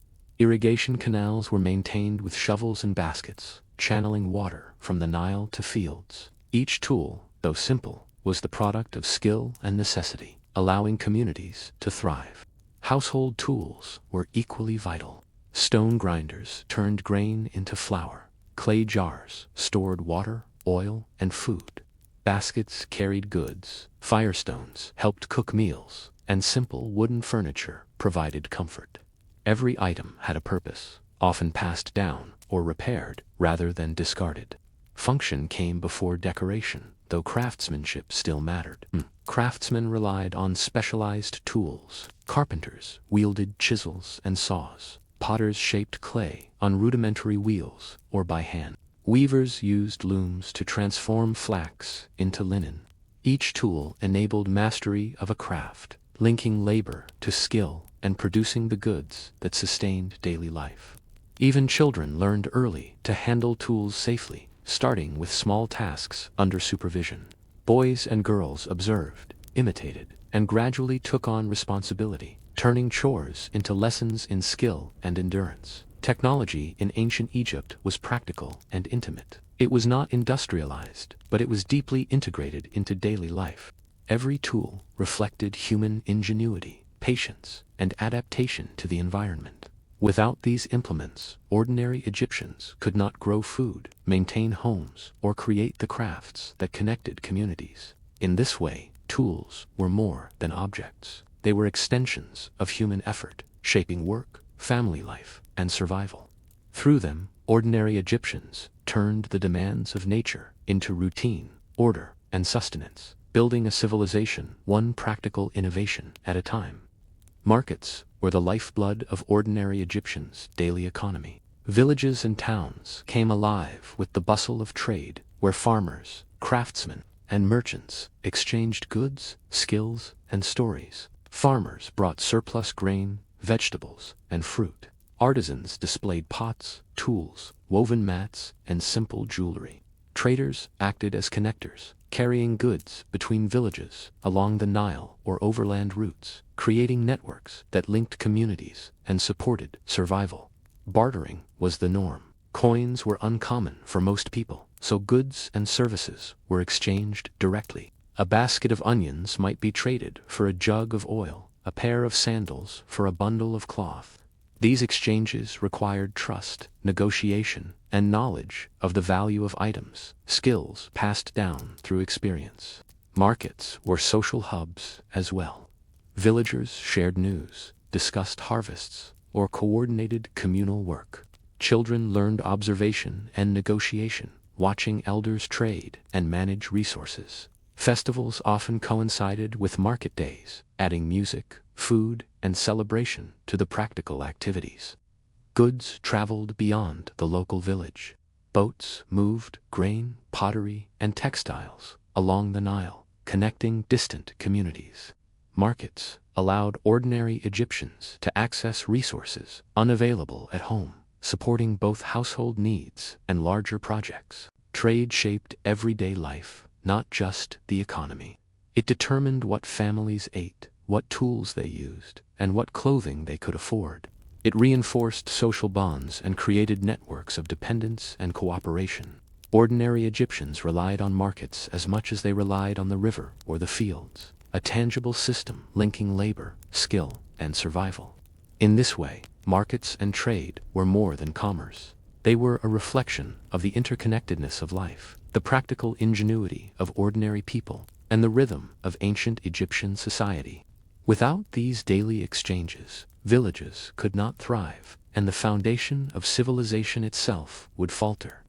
Speaker 1: Irrigation canals were maintained with shovels and baskets, channeling water from the Nile to fields. Each tool, though simple, was the product of skill and necessity, allowing communities to thrive. Household tools were equally vital. Stone grinders turned grain into flour. Clay jars stored water, oil, and food. Baskets carried goods. Firestones helped cook meals, and simple wooden furniture provided comfort. Every item had a purpose, often passed down or repaired rather than discarded. Function came before decoration, though craftsmanship still mattered. Craftsmen relied on specialized tools. Carpenters wielded chisels and saws. Potters shaped clay on rudimentary wheels or by hand. Weavers used looms to transform flax into linen. Each tool enabled mastery of a craft, linking labor to skill and producing the goods that sustained daily life. Even children learned early to handle tools safely, starting with small tasks under supervision. Boys and girls observed, imitated, and gradually took on responsibility, turning chores into lessons in skill and endurance. Technology in ancient Egypt was practical and intimate. It was not industrialized, but it was deeply integrated into daily life. Every tool reflected human ingenuity, patience, and adaptation to the environment. Without these implements, ordinary Egyptians could not grow food, maintain homes, or create the crafts that connected communities. In this way, tools were more than objects. They were extensions of human effort, shaping work, family life, and survival. Through them, ordinary Egyptians turned the demands of nature into routine, order, and sustenance, building a civilization one practical innovation at a time. Markets were the lifeblood of ordinary Egyptians' daily economy. Villages and towns came alive with the bustle of trade, where farmers, craftsmen, and merchants exchanged goods, skills, and stories. Farmers brought surplus grain, vegetables, and fruit. Artisans displayed pots, tools, woven mats, and simple jewelry. Traders acted as connectors, carrying goods between villages, along the Nile or overland routes, creating networks that linked communities and supported survival. Bartering was the norm. Coins were uncommon for most people, so goods and services were exchanged directly. A basket of onions might be traded for a jug of oil, a pair of sandals for a bundle of cloth. These exchanges required trust, negotiation, and knowledge of the value of items, skills passed down through experience. Markets were social hubs as well. Villagers shared news, discussed harvests, or coordinated communal work. Children learned observation and negotiation, watching elders trade and manage resources. Festivals often coincided with market days, adding music, food, and celebration to the practical activities. Goods traveled beyond the local village. Boats moved grain, pottery, and textiles along the Nile, connecting distant communities. Markets allowed ordinary Egyptians to access resources unavailable at home, supporting both household needs and larger projects. Trade shaped everyday life, not just the economy. It determined what families ate, what tools they used, and what clothing they could afford. It reinforced social bonds and created networks of dependence and cooperation. Ordinary Egyptians relied on markets as much as they relied on the river or the fields, a tangible system linking labor, skill, and survival. In this way, markets and trade were more than commerce. They were a reflection of the interconnectedness of life, the practical ingenuity of ordinary people, and the rhythm of ancient Egyptian society. Without these daily exchanges, villages could not thrive, and the foundation of civilization itself would falter.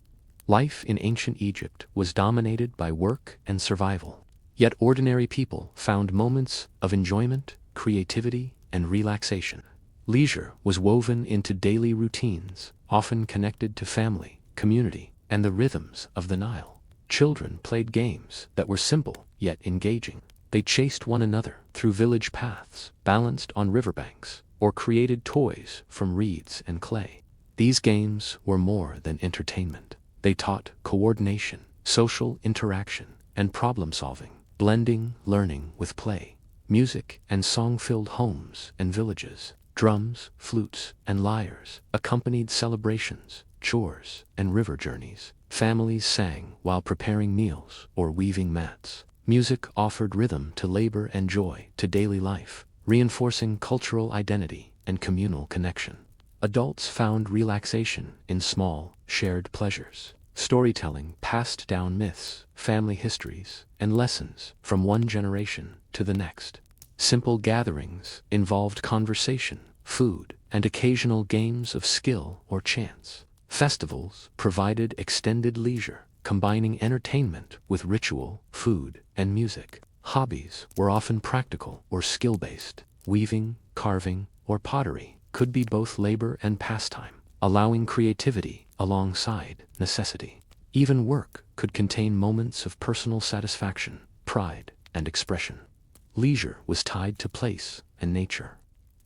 Speaker 1: Life in ancient Egypt was dominated by work and survival. Yet ordinary people found moments of enjoyment, creativity, and relaxation. Leisure was woven into daily routines, often connected to family, community, and the rhythms of the Nile. Children played games that were simple yet engaging. They chased one another through village paths, balanced on riverbanks, or created toys from reeds and clay. These games were more than entertainment. They taught coordination, social interaction, and problem-solving, blending learning with play. Music and song filled homes and villages. Drums, flutes, and lyres accompanied celebrations, chores, and river journeys. Families sang while preparing meals or weaving mats. Music offered rhythm to labor and joy to daily life, reinforcing cultural identity and communal connection. Adults found relaxation in small, shared pleasures. Storytelling passed down myths, family histories, and lessons from one generation to the next. Simple gatherings involved conversation, food, and occasional games of skill or chance. Festivals provided extended leisure, combining entertainment with ritual, food, and music. Hobbies were often practical or skill-based. Weaving, carving, or pottery could be both labor and pastime, allowing creativity alongside necessity. Even work could contain moments of personal satisfaction, pride, and expression. Leisure was tied to place and nature.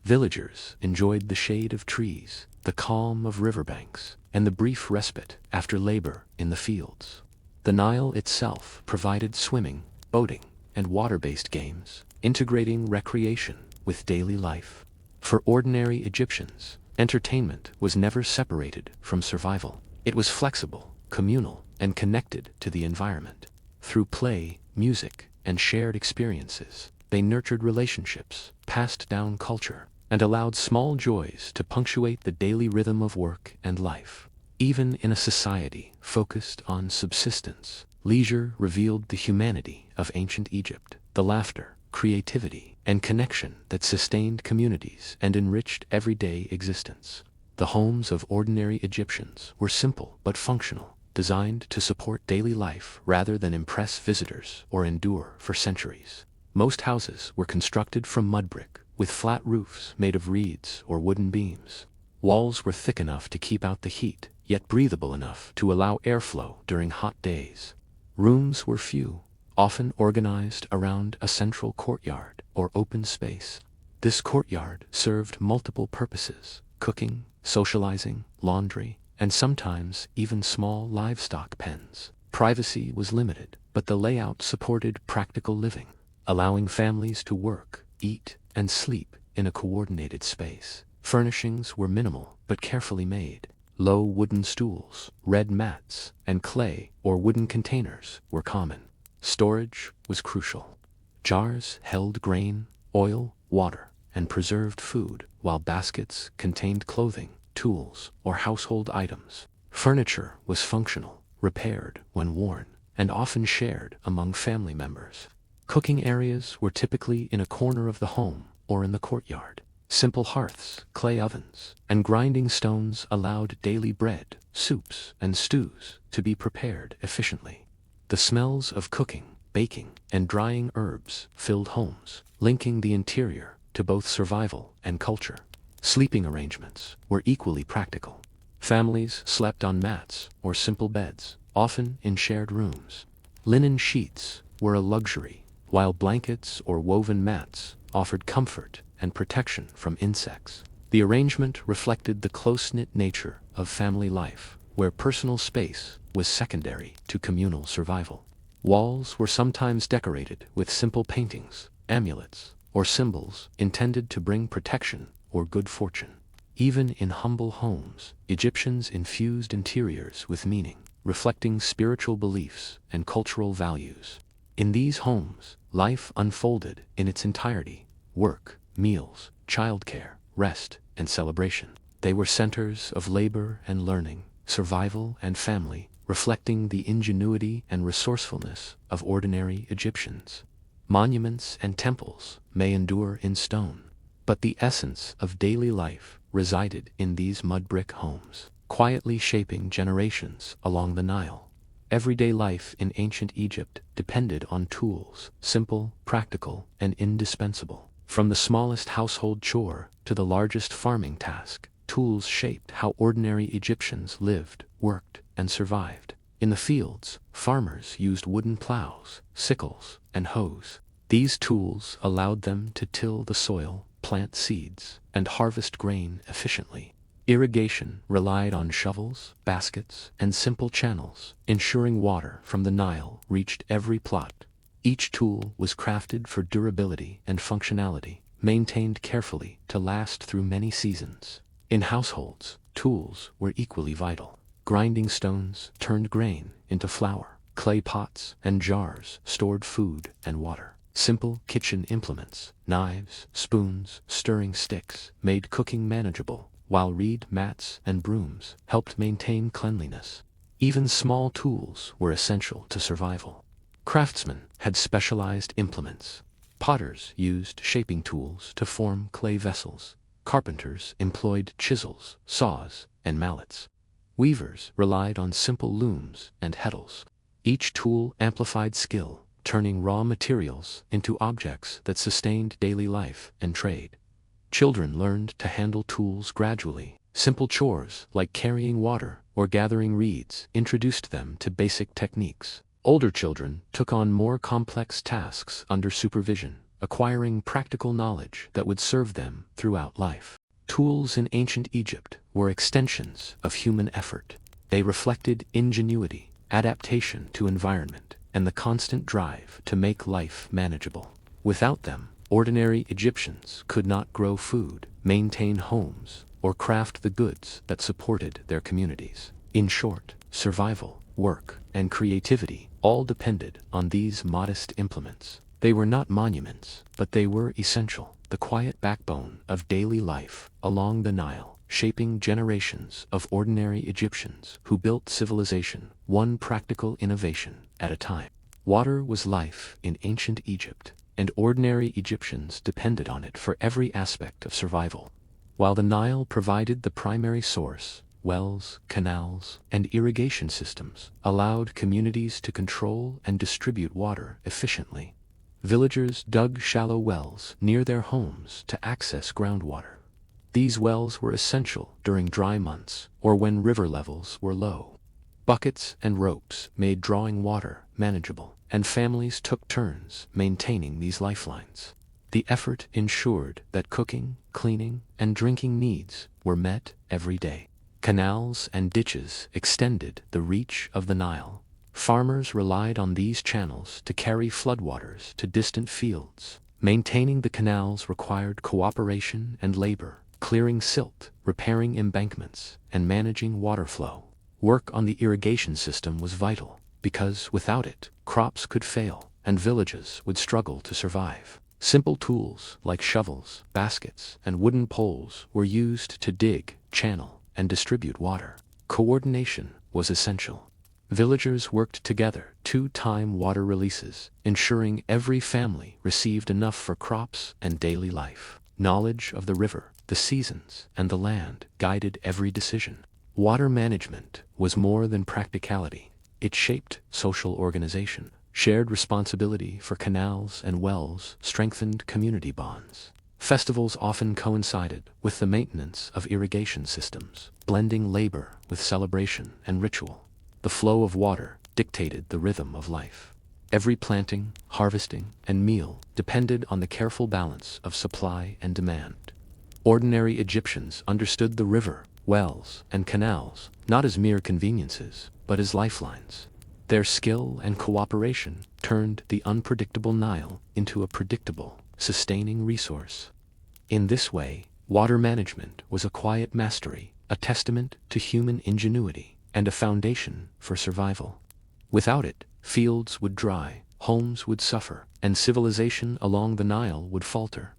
Speaker 1: Villagers enjoyed the shade of trees, the calm of riverbanks, and the brief respite after labor in the fields. The Nile itself provided swimming, boating, and water-based games, integrating recreation with daily life. For ordinary Egyptians, entertainment was never separated from survival. It was flexible, communal, and connected to the environment. Through play, music, and shared experiences, they nurtured relationships, passed down culture, and allowed small joys to punctuate the daily rhythm of work and life. Even in a society focused on subsistence, leisure revealed the humanity of ancient Egypt, the laughter, creativity, and connection that sustained communities and enriched everyday existence. The homes of ordinary Egyptians were simple but functional, designed to support daily life rather than impress visitors or endure for centuries. Most houses were constructed from mud brick, with flat roofs made of reeds or wooden beams. Walls were thick enough to keep out the heat, yet breathable enough to allow airflow during hot days. Rooms were few, often organized around a central courtyard or open space. This courtyard served multiple purposes: cooking, socializing, laundry, and sometimes even small livestock pens. Privacy was limited, but the layout supported practical living, allowing families to work, eat, and sleep in a coordinated space. Furnishings were minimal but carefully made. Low wooden stools, red mats, and clay or wooden containers were common. Storage was crucial. Jars held grain, oil, water, and preserved food, while baskets contained clothing, tools, or household items. Furniture was functional, repaired when worn, and often shared among family members. Cooking areas were typically in a corner of the home or in the courtyard. Simple hearths, clay ovens, and grinding stones allowed daily bread, soups, and stews to be prepared efficiently. The smells of cooking, baking, and drying herbs filled homes, linking the interior to both survival and culture. Sleeping arrangements were equally practical. Families slept on mats or simple beds, often in shared rooms. Linen sheets were a luxury, while blankets or woven mats offered comfort and protection from insects. The arrangement reflected the close-knit nature of family life, where personal space was secondary to communal survival. Walls were sometimes decorated with simple paintings, amulets, or symbols intended to bring protection or good fortune. Even in humble homes, Egyptians infused interiors with meaning, reflecting spiritual beliefs and cultural values. In these homes, life unfolded in its entirety: work, meals, childcare, rest, and celebration. They were centers of labor and learning, survival and family, reflecting the ingenuity and resourcefulness of ordinary Egyptians. Monuments and temples may endure in stone, but the essence of daily life resided in these mud brick homes, quietly shaping generations along the Nile. Everyday life in ancient Egypt depended on tools, simple, practical, and indispensable. From the smallest household chore to the largest farming task, tools shaped how ordinary Egyptians lived, worked, and survived. In the fields, farmers used wooden plows, sickles, and hoes. These tools allowed them to till the soil, plant seeds, and harvest grain efficiently. Irrigation relied on shovels, baskets, and simple channels, ensuring water from the Nile reached every plot. Each tool was crafted for durability and functionality, maintained carefully to last through many seasons. In households, tools were equally vital. Grinding stones turned grain into flour. Clay pots and jars stored food and water. Simple kitchen implements, knives, spoons, stirring sticks, made cooking manageable, while reed mats and brooms helped maintain cleanliness. Even small tools were essential to survival. Craftsmen had specialized implements. Potters used shaping tools to form clay vessels. Carpenters employed chisels, saws, and mallets. Weavers relied on simple looms and heddles. Each tool amplified skill, turning raw materials into objects that sustained daily life and trade. Children learned to handle tools gradually. Simple chores like carrying water or gathering reeds introduced them to basic techniques. Older children took on more complex tasks under supervision, acquiring practical knowledge that would serve them throughout life. Tools in ancient Egypt were extensions of human effort. They reflected ingenuity, adaptation to environment, and the constant drive to make life manageable. Without them, ordinary Egyptians could not grow food, maintain homes, or craft the goods that supported their communities. In short, survival, work, and creativity all depended on these modest implements. They were not monuments, but they were essential, the quiet backbone of daily life along the Nile, shaping generations of ordinary Egyptians who built civilization, one practical innovation at a time. Water was life in ancient Egypt, and ordinary Egyptians depended on it for every aspect of survival. While the Nile provided the primary source, wells, canals, and irrigation systems allowed communities to control and distribute water efficiently. Villagers dug shallow wells near their homes to access groundwater. These wells were essential during dry months or when river levels were low. Buckets and ropes made drawing water manageable, and families took turns maintaining these lifelines. The effort ensured that cooking, cleaning, and drinking needs were met every day. Canals and ditches extended the reach of the Nile. Farmers relied on these channels to carry floodwaters to distant fields. Maintaining the canals required cooperation and labor, clearing silt, repairing embankments, and managing water flow. Work on the irrigation system was vital, because without it, crops could fail, and villages would struggle to survive. Simple tools like shovels, baskets, and wooden poles were used to dig, channel, and distribute water. Coordination was essential. Villagers worked together to time water releases, ensuring every family received enough for crops and daily life. Knowledge of the river, the seasons, and the land guided every decision. Water management was more than practicality. It shaped social organization. Shared responsibility for canals and wells strengthened community bonds. Festivals often coincided with the maintenance of irrigation systems, blending labor with celebration and ritual. The flow of water dictated the rhythm of life. Every planting, harvesting, and meal depended on the careful balance of supply and demand. Ordinary Egyptians understood the river, wells, and canals not as mere conveniences, but as lifelines. Their skill and cooperation turned the unpredictable Nile into a predictable, sustaining resource. In this way, water management was a quiet mastery, a testament to human ingenuity, and a foundation for survival. Without it, fields would dry, homes would suffer, and civilization along the Nile would falter.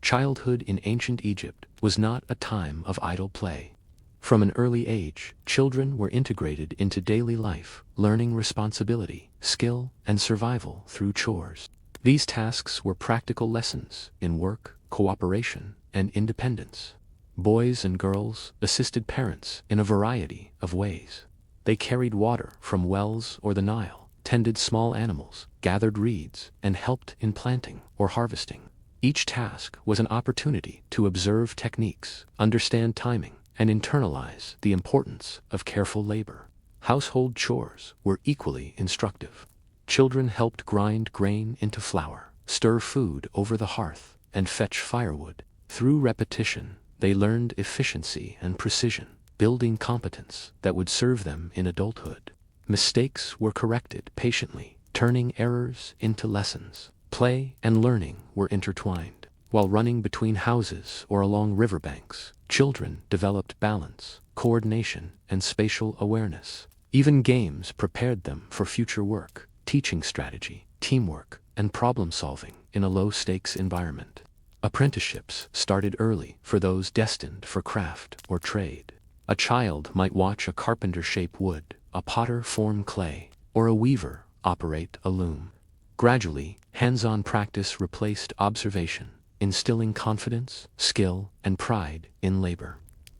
Speaker 1: Childhood in ancient Egypt was not a time of idle play. From an early age, children were integrated into daily life, learning responsibility, skill, and survival through chores. These tasks were practical lessons in work, cooperation, and independence. Boys and girls assisted parents in a variety of ways. They carried water from wells or the Nile, tended small animals, gathered reeds, and helped in planting or harvesting. Each task was an opportunity to observe techniques, understand timing, and internalize the importance of careful labor. Household chores were equally instructive. Children helped grind grain into flour, stir food over the hearth, and fetch firewood. Through repetition, they learned efficiency and precision, building competence that would serve them in adulthood. Mistakes were corrected patiently, turning errors into lessons. Play and learning were intertwined. While running between houses or along riverbanks, children developed balance, coordination, and spatial awareness. Even games prepared them for future work, teaching strategy, teamwork, and problem-solving in a low-stakes environment. Apprenticeships started early for those destined for craft or trade. A child might watch a carpenter shape wood, a potter form clay, or a weaver operate a loom. Gradually, hands-on practice replaced observation, instilling confidence, skill, and pride in labor.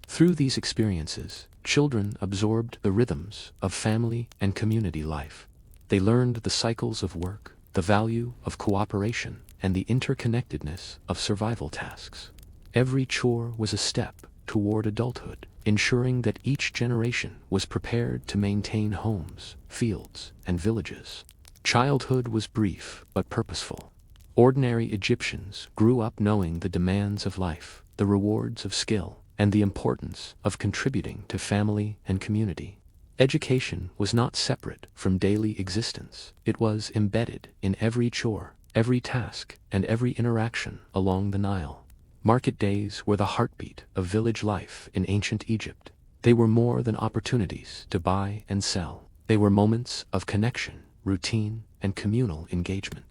Speaker 1: Through these experiences, children absorbed the rhythms of family and community life. They learned the cycles of work, the value of cooperation, and the interconnectedness of survival tasks. Every chore was a step toward adulthood, ensuring that each generation was prepared to maintain homes, fields, and villages. Childhood was brief but purposeful. Ordinary Egyptians grew up knowing the demands of life, the rewards of skill, and the importance of contributing to family and community. Education was not separate from daily existence. It was embedded in every chore, every task, and every interaction along the Nile. Market days were the heartbeat of village life in ancient Egypt. They were more than opportunities to buy and sell. They were moments of connection, routine, and communal engagement.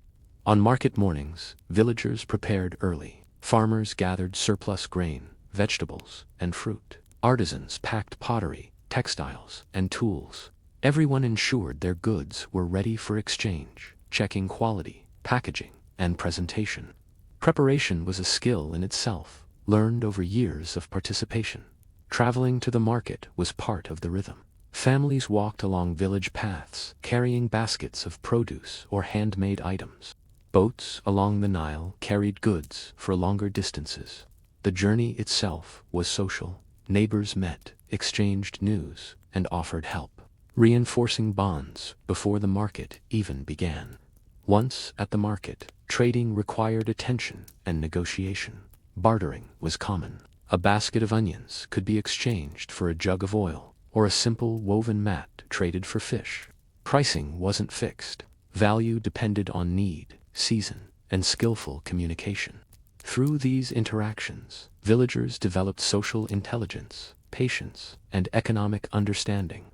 Speaker 1: On market mornings, villagers prepared early. Farmers gathered surplus grain, vegetables, and fruit. Artisans packed pottery, textiles, and tools. Everyone ensured their goods were ready for exchange, checking quality, packaging, and presentation. Preparation was a skill in itself, learned over years of participation. Traveling to the market was part of the rhythm. Families walked along village paths, carrying baskets of produce or handmade items. Boats along the Nile carried goods for longer distances. The journey itself was social. Neighbors met, exchanged news, and offered help, reinforcing bonds before the market even began. Once at the market, trading required attention and negotiation. Bartering was common. A basket of onions could be exchanged for a jug of oil, or a simple woven mat traded for fish. Pricing wasn't fixed. Value depended on need, season, and skillful communication. Through these interactions, villagers developed social intelligence, patience, and economic understanding.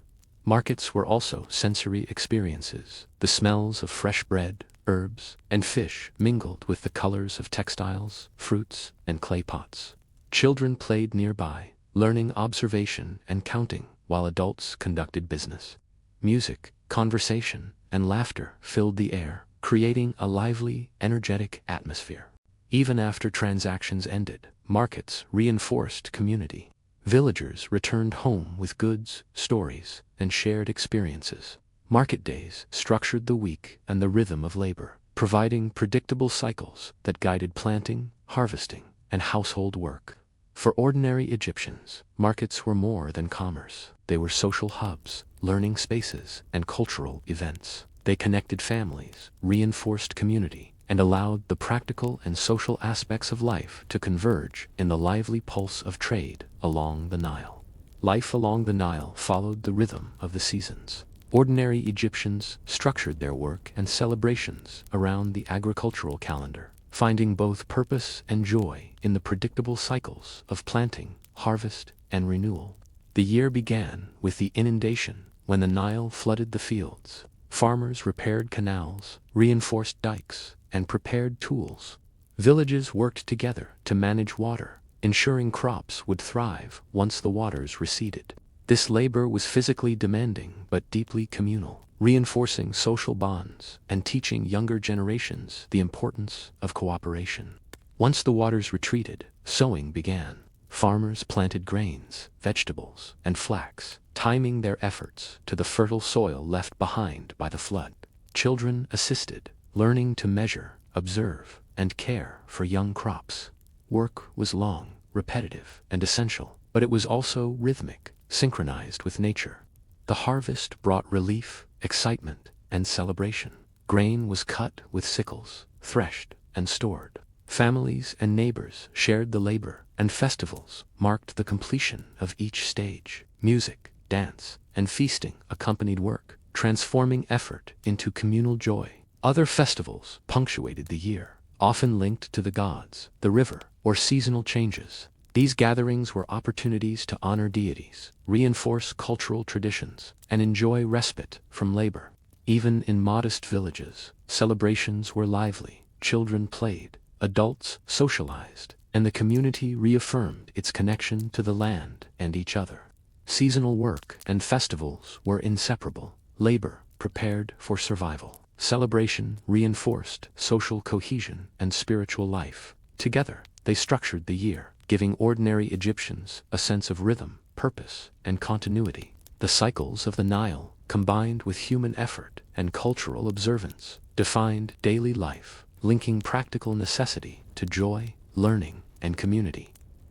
Speaker 1: Markets were also sensory experiences. The smells of fresh bread, herbs, and fish mingled with the colors of textiles, fruits, and clay pots. Children played nearby, learning observation and counting, while adults conducted business. Music, conversation, and laughter filled the air, creating a lively, energetic atmosphere. Even after transactions ended, markets reinforced community. Villagers returned home with goods, stories, and shared experiences. Market days structured the week and the rhythm of labor, providing predictable cycles that guided planting, harvesting, and household work. For ordinary Egyptians, markets were more than commerce. They were social hubs, learning spaces, and cultural events. They connected families, reinforced community, and allowed the practical and social aspects of life to converge in the lively pulse of trade along the Nile. Life along the Nile followed the rhythm of the seasons. Ordinary Egyptians structured their work and celebrations around the agricultural calendar, finding both purpose and joy in the predictable cycles of planting, harvest, and renewal. The year began with the inundation, when the Nile flooded the fields. Farmers repaired canals, reinforced dikes, and prepared tools. Villages worked together to manage water, ensuring crops would thrive once the waters receded. This labor was physically demanding but deeply communal, reinforcing social bonds and teaching younger generations the importance of cooperation. Once the waters retreated, sowing began. Farmers planted grains, vegetables, and flax, timing their efforts to the fertile soil left behind by the flood. Children assisted, learning to measure, observe, and care for young crops. Work was long, repetitive, and essential, but it was also rhythmic, synchronized with nature. The harvest brought relief, excitement, and celebration. Grain was cut with sickles, threshed, and stored. Families and neighbors shared the labor, and festivals marked the completion of each stage. Music, dance, and feasting accompanied work, transforming effort into communal joy. Other festivals punctuated the year, often linked to the gods, the river, or seasonal changes. These gatherings were opportunities to honor deities, reinforce cultural traditions, and enjoy respite from labor. Even in modest villages, celebrations were lively, children played, adults socialized, and the community reaffirmed its connection to the land and each other. Seasonal work and festivals were inseparable. Labor prepared for survival. Celebration reinforced social cohesion and spiritual life. Together, they structured the year, giving ordinary Egyptians a sense of rhythm, purpose, and continuity. The cycles of the Nile, combined with human effort and cultural observance, defined daily life, linking practical necessity to joy, learning, and community.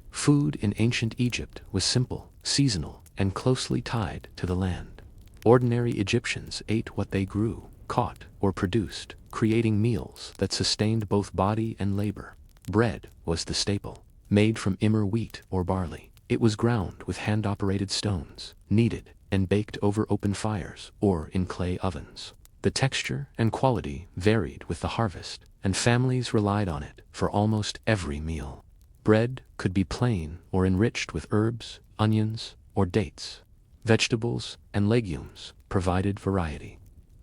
Speaker 1: Food in ancient Egypt was simple, seasonal, and closely tied to the land. Ordinary Egyptians ate what they grew, caught, or produced, creating meals that sustained both body and labor. Bread was the staple, made from immer wheat or barley. It was ground with hand-operated stones, kneaded, and baked over open fires or in clay ovens. The texture and quality varied with the harvest, and families relied on it for almost every meal. Bread could be plain or enriched with herbs, onions, or dates. Vegetables and legumes provided variety.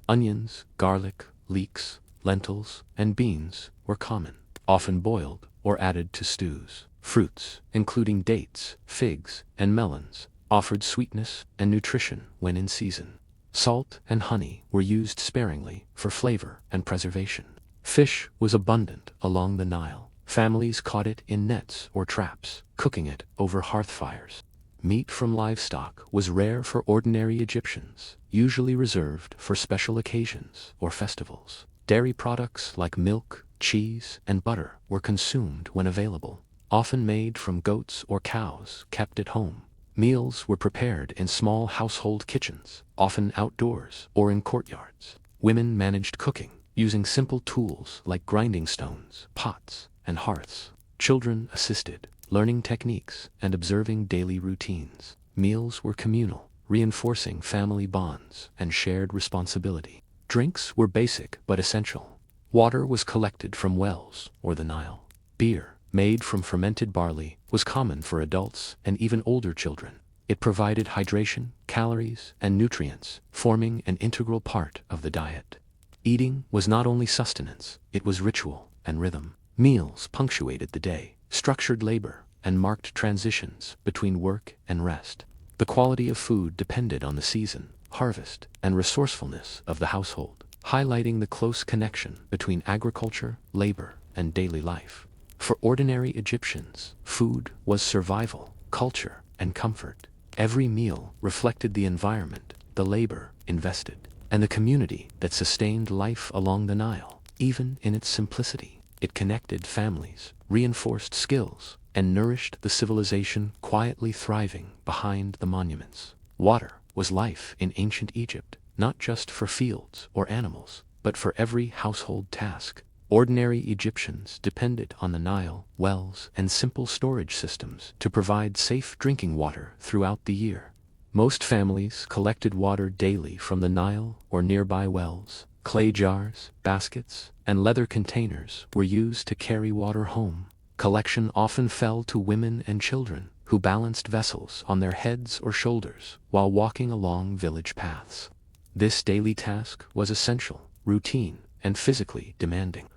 Speaker 1: Onions, garlic, leeks, lentils, and beans were common, often boiled or added to stews. Fruits, including dates, figs, and melons, offered sweetness and nutrition when in season. Salt and honey were used sparingly for flavor and preservation. Fish was abundant along the Nile. Families caught it in nets or traps, cooking it over hearth fires. Meat from livestock was rare for ordinary Egyptians, usually reserved for special occasions or festivals. Dairy products like milk, cheese, and butter were consumed when available, often made from goats or cows kept at home. Meals were prepared in small household kitchens, often outdoors or in courtyards. Women managed cooking, using simple tools like grinding stones, pots, and hearths. Children assisted, learning techniques and observing daily routines. Meals were communal, reinforcing family bonds and shared responsibility. Drinks were basic but essential. Water was collected from wells or the Nile. Beer, made from fermented barley, was common for adults and even older children. It provided hydration, calories, and nutrients, forming an integral part of the diet. Eating was not only sustenance, it was ritual and rhythm. Meals punctuated the day, structured labor, and marked transitions between work and rest. The quality of food depended on the season, harvest, and resourcefulness of the household, highlighting the close connection between agriculture, labor, and daily life. For ordinary Egyptians, food was survival, culture, and comfort. Every meal reflected the environment, the labor invested, and the community that sustained life along the Nile. Even in its simplicity, it connected families, reinforced skills, and nourished the civilization quietly thriving behind the monuments. Water was life in ancient Egypt, not just for fields or animals, but for every household task. Ordinary Egyptians depended on the Nile, wells, and simple storage systems to provide safe drinking water throughout the year. Most families collected water daily from the Nile or nearby wells. Clay jars, baskets, and leather containers were used to carry water home. Collection often fell to women and children, who balanced vessels on their heads or shoulders while walking along village paths. This daily task was essential, routine, and physically demanding.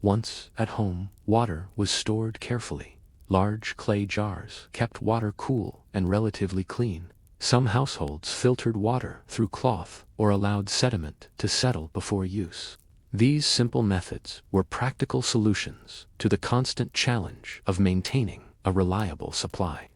Speaker 1: Once at home, water was stored carefully. Large clay jars kept water cool and relatively clean. Some households filtered water through cloth or allowed sediment to settle before use. These simple methods were practical solutions to the constant challenge of maintaining a reliable supply.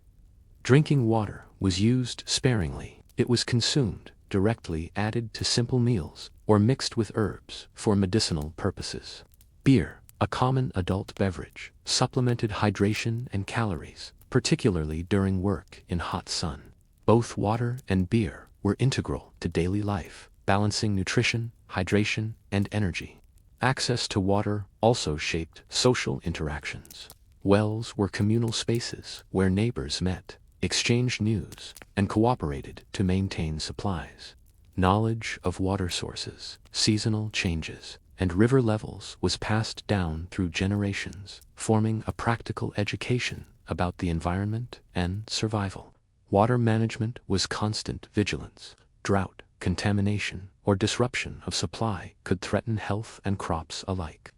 Speaker 1: Drinking water was used sparingly. It was consumed directly, added to simple meals, or mixed with herbs for medicinal purposes. Beer, a common adult beverage, supplemented hydration and calories, particularly during work in hot sun. Both water and beer were integral to daily life, balancing nutrition, hydration, and energy. Access to water also shaped social interactions. Wells were communal spaces where neighbors met, exchanged news, and cooperated to maintain supplies. Knowledge of water sources, seasonal changes, and river levels was passed down through generations, forming a practical education about the environment and survival. Water management was constant vigilance. Drought, contamination, or disruption of supply could threaten health and crops alike.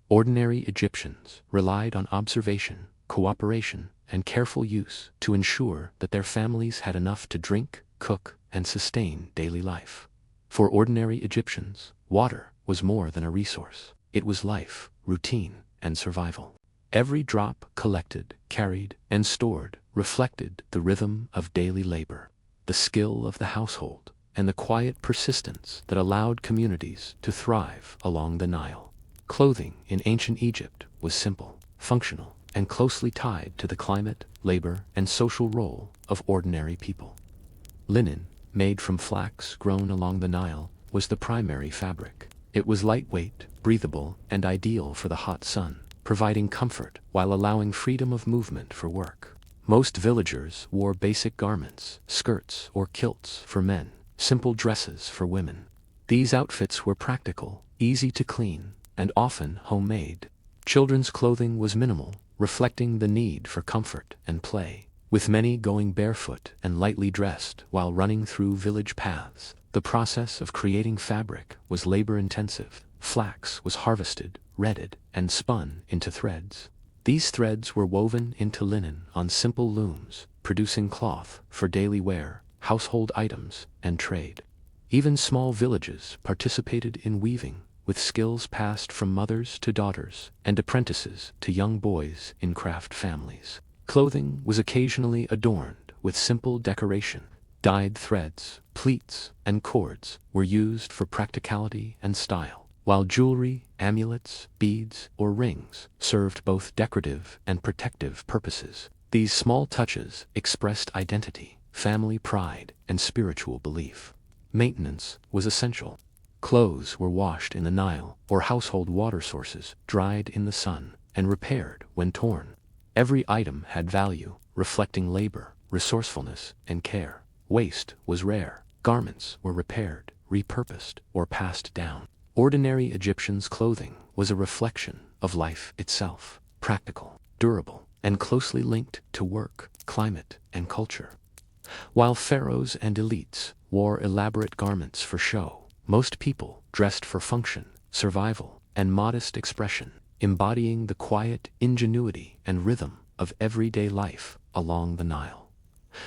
Speaker 1: Ordinary Egyptians relied on observation, cooperation, and careful use to ensure that their families had enough to drink, cook, and sustain daily life. For ordinary Egyptians, water was more than a resource. It was life, routine, and survival. Every drop collected, carried, and stored reflected the rhythm of daily labor, the skill of the household, and the quiet persistence that allowed communities to thrive along the Nile. Clothing in ancient Egypt was simple, functional, and closely tied to the climate, labor, and social role of ordinary people. Linen, made from flax grown along the Nile, was the primary fabric. It was lightweight, breathable, and ideal for the hot sun, providing comfort while allowing freedom of movement for work. Most villagers wore basic garments, skirts or kilts for men, simple dresses for women. These outfits were practical, easy to clean, and often homemade. Children's clothing was minimal, reflecting the need for comfort and play, with many going barefoot and lightly dressed while running through village paths. The process of creating fabric was labor-intensive. Flax was harvested, redded, and spun into threads. These threads were woven into linen on simple looms, producing cloth for daily wear, household items, and trade. Even small villages participated in weaving, with skills passed from mothers to daughters and apprentices to young boys in craft families. Clothing was occasionally adorned with simple decoration. Dyed threads, pleats, and cords were used for practicality and style, while jewelry, amulets, beads, or rings served both decorative and protective purposes. These small touches expressed identity, family pride, and spiritual belief. Maintenance was essential. Clothes were washed in the Nile or household water sources, dried in the sun, and repaired when torn. Every item had value, reflecting labor, resourcefulness, and care. Waste was rare. Garments were repaired, repurposed, or passed down. Ordinary Egyptians' clothing was a reflection of life itself, practical, durable, and closely linked to work, climate, and culture. While pharaohs and elites wore elaborate garments for show, most people dressed for function, survival, and modest expression, embodying the quiet ingenuity and rhythm of everyday life along the Nile.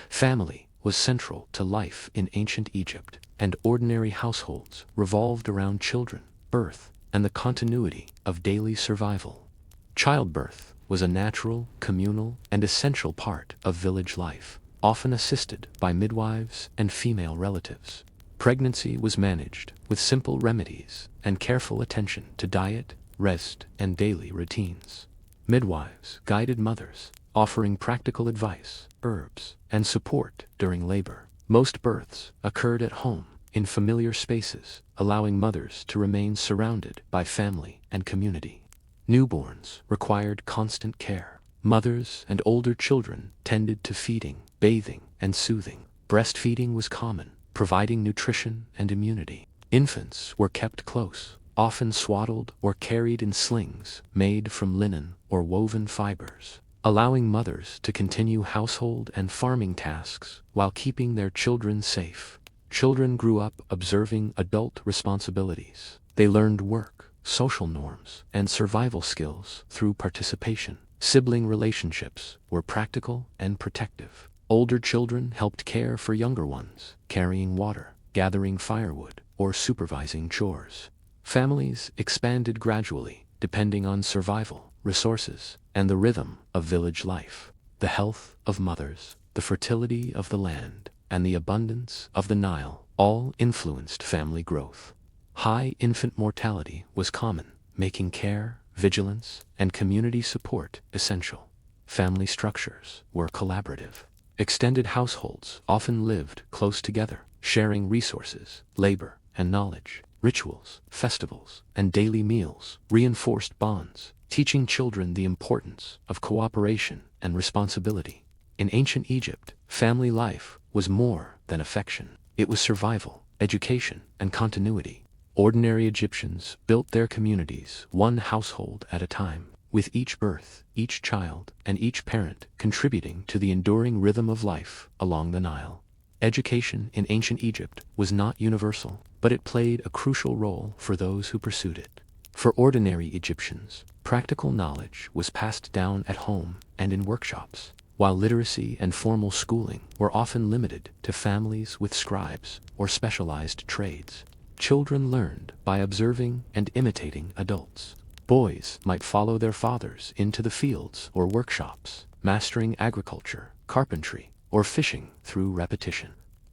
Speaker 1: Family was central to life in ancient Egypt, and ordinary households revolved around children, birth, and the continuity of daily survival. Childbirth was a natural, communal, and essential part of village life, often assisted by midwives and female relatives. Pregnancy was managed with simple remedies and careful attention to diet, rest, and daily routines. Midwives guided mothers, offering practical advice, herbs, and support during labor. Most births occurred at home, in familiar spaces, allowing mothers to remain surrounded by family and community. Newborns required constant care. Mothers and older children tended to feeding, bathing, and soothing. Breastfeeding was common, providing nutrition and immunity. Infants were kept close, often swaddled or carried in slings made from linen or woven fibers, allowing mothers to continue household and farming tasks while keeping their children safe. Children grew up observing adult responsibilities. They learned work, social norms, and survival skills through participation. Sibling relationships were practical and protective. Older children helped care for younger ones, carrying water, gathering firewood, or supervising chores. Families expanded gradually, depending on survival, resources, and the rhythm of village life. The health of mothers, the fertility of the land, and the abundance of the Nile all influenced family growth. High infant mortality was common, making care, vigilance, and community support essential. Family structures were collaborative. Extended households often lived close together, sharing resources, labor, and knowledge. Rituals, festivals, and daily meals reinforced bonds, teaching children the importance of cooperation and responsibility. In ancient Egypt, family life was more than affection. It was survival, education, and continuity. Ordinary Egyptians built their communities one household at a time, with each birth, each child, and each parent contributing to the enduring rhythm of life along the Nile. Education in ancient Egypt was not universal, but it played a crucial role for those who pursued it. For ordinary Egyptians, practical knowledge was passed down at home and in workshops, while literacy and formal schooling were often limited to families with scribes or specialized trades. Children learned by observing and imitating adults. Boys might follow their fathers into the fields or workshops, mastering agriculture, carpentry, or fishing through repetition.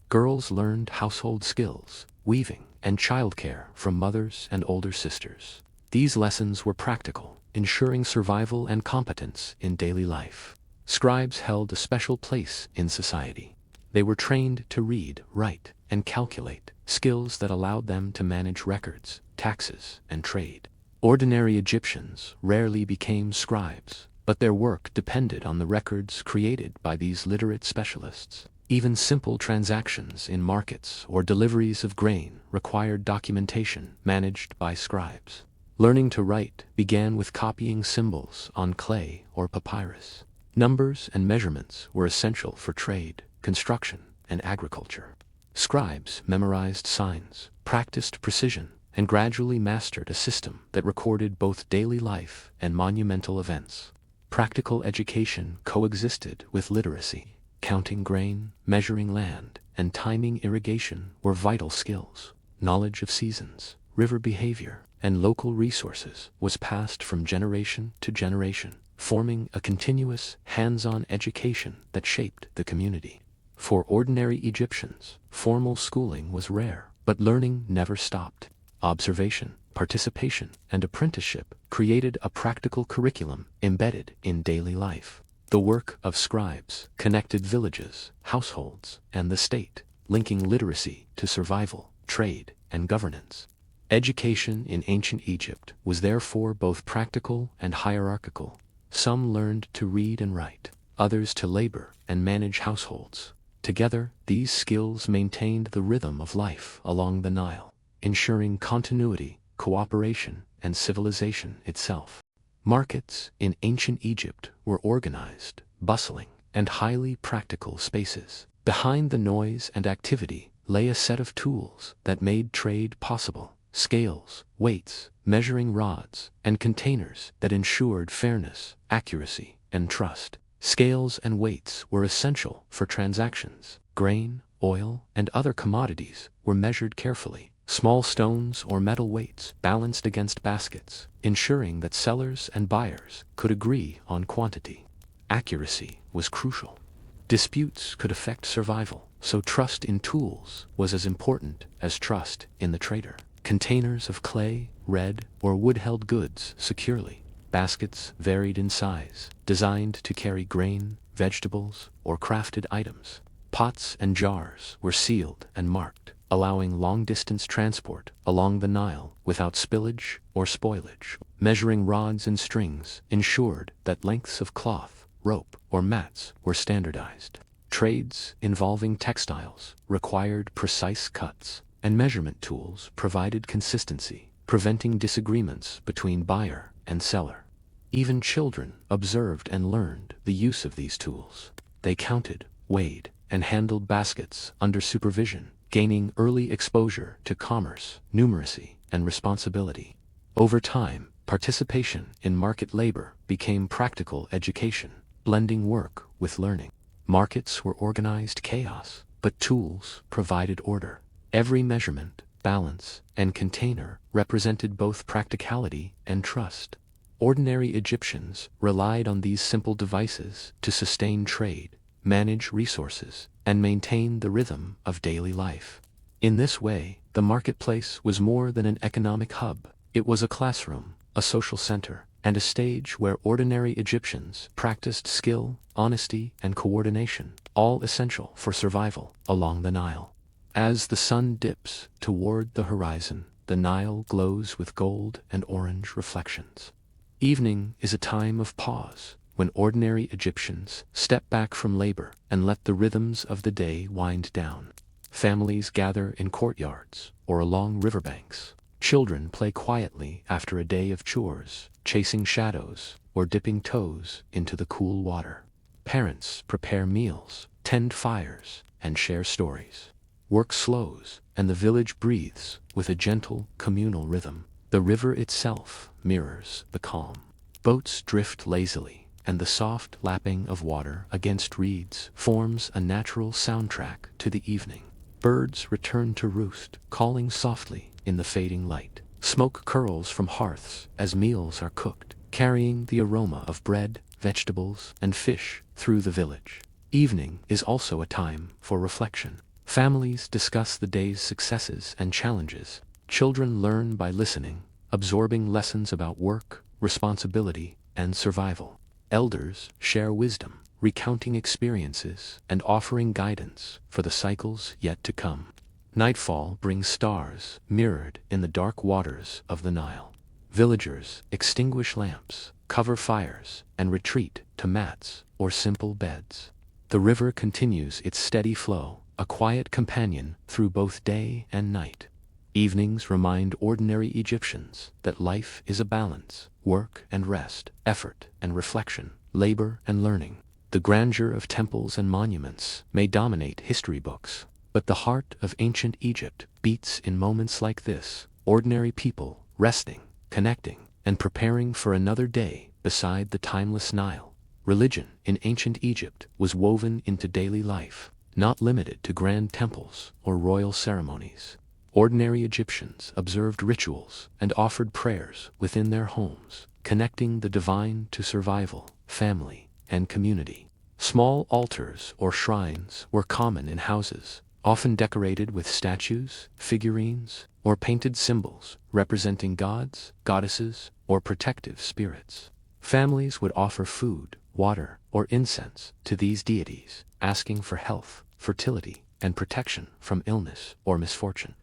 Speaker 1: Girls learned household skills, weaving, and childcare from mothers and older sisters. These lessons were practical, ensuring survival and competence in daily life. Scribes held a special place in society. They were trained to read, write, and calculate, skills that allowed them to manage records, taxes, and trade. Ordinary Egyptians rarely became scribes, but their work depended on the records created by these literate specialists. Even simple transactions in markets or deliveries of grain required documentation managed by scribes. Learning to write began with copying symbols on clay or papyrus. Numbers and measurements were essential for trade, construction, and agriculture. Scribes memorized signs, practiced precision, and gradually mastered a system that recorded both daily life and monumental events. Practical education coexisted with literacy. Counting grain, measuring land, and timing irrigation were vital skills. Knowledge of seasons, river behavior, and local resources was passed from generation to generation, forming a continuous, hands-on education that shaped the community. For ordinary Egyptians, formal schooling was rare, but learning never stopped. Observation, participation, and apprenticeship created a practical curriculum embedded in daily life. The work of scribes connected villages, households, and the state, linking literacy to survival, trade, and governance. Education in ancient Egypt was therefore both practical and hierarchical. Some learned to read and write, others to labor and manage households. Together, these skills maintained the rhythm of life along the Nile, ensuring continuity, cooperation, and civilization itself. Markets in ancient Egypt were organized, bustling, and highly practical spaces. Behind the noise and activity lay a set of tools that made trade possible: scales, weights, measuring rods, and containers that ensured fairness, accuracy, and trust. Scales and weights were essential for transactions. Grain, oil, and other commodities were measured carefully. Small stones or metal weights balanced against baskets, ensuring that sellers and buyers could agree on quantity. Accuracy was crucial. Disputes could affect survival, so trust in tools was as important as trust in the trader. Containers of clay, red, or wood held goods securely. Baskets varied in size, designed to carry grain, vegetables, or crafted items. Pots and jars were sealed and marked, allowing long-distance transport along the Nile without spillage or spoilage. Measuring rods and strings ensured that lengths of cloth, rope, or mats were standardized. Trades involving textiles required precise cuts, and measurement tools provided consistency, preventing disagreements between buyer and seller. Even children observed and learned the use of these tools. They counted, weighed, and handled baskets under supervision, gaining early exposure to commerce, numeracy, and responsibility. Over time, participation in market labor became practical education, blending work with learning. Markets were organized chaos, but tools provided order. Every measurement, balance, and container represented both practicality and trust. Ordinary Egyptians relied on these simple devices to sustain trade, manage resources, and maintain the rhythm of daily life. In this way, the marketplace was more than an economic hub. It was a classroom, a social center, and a stage where ordinary Egyptians practiced skill, honesty, and coordination, all essential for survival along the Nile. As the sun dips toward the horizon, the Nile glows with gold and orange reflections. Evening is a time of pause, when ordinary Egyptians step back from labor and let the rhythms of the day wind down. Families gather in courtyards or along riverbanks, Children play quietly after a day of chores, chasing shadows or dipping toes into the cool water. Parents prepare meals, tend fires, and share stories. Work slows, and the village breathes with a gentle, communal rhythm. The river itself mirrors the calm. Boats drift lazily, and the soft lapping of water against reeds forms a natural soundtrack to the evening. Birds return to roost, calling softly in the fading light. Smoke curls from hearths as meals are cooked, carrying the aroma of bread, vegetables, and fish through the village. Evening is also a time for reflection. Families discuss the day's successes and challenges. Children learn by listening, absorbing lessons about work, responsibility, and survival. Elders share wisdom, recounting experiences and offering guidance for the cycles yet to come. Nightfall brings stars mirrored in the dark waters of the Nile. Villagers extinguish lamps, cover fires, and retreat to mats or simple beds. The river continues its steady flow, a quiet companion through both day and night. Evenings remind ordinary Egyptians that life is a balance: work and rest, effort and reflection, labor and learning. The grandeur of temples and monuments may dominate history books, but the heart of ancient Egypt beats in moments like this: ordinary people resting, connecting, and preparing for another day beside the timeless Nile. Religion in ancient Egypt was woven into daily life, not limited to grand temples or royal ceremonies. Ordinary Egyptians observed rituals and offered prayers within their homes, connecting the divine to survival, family, and community. Small altars or shrines were common in houses, often decorated with statues, figurines, or painted symbols representing gods, goddesses, or protective spirits. Families would offer food, water, or incense to these deities, asking for health, fertility, and protection from illness or misfortune.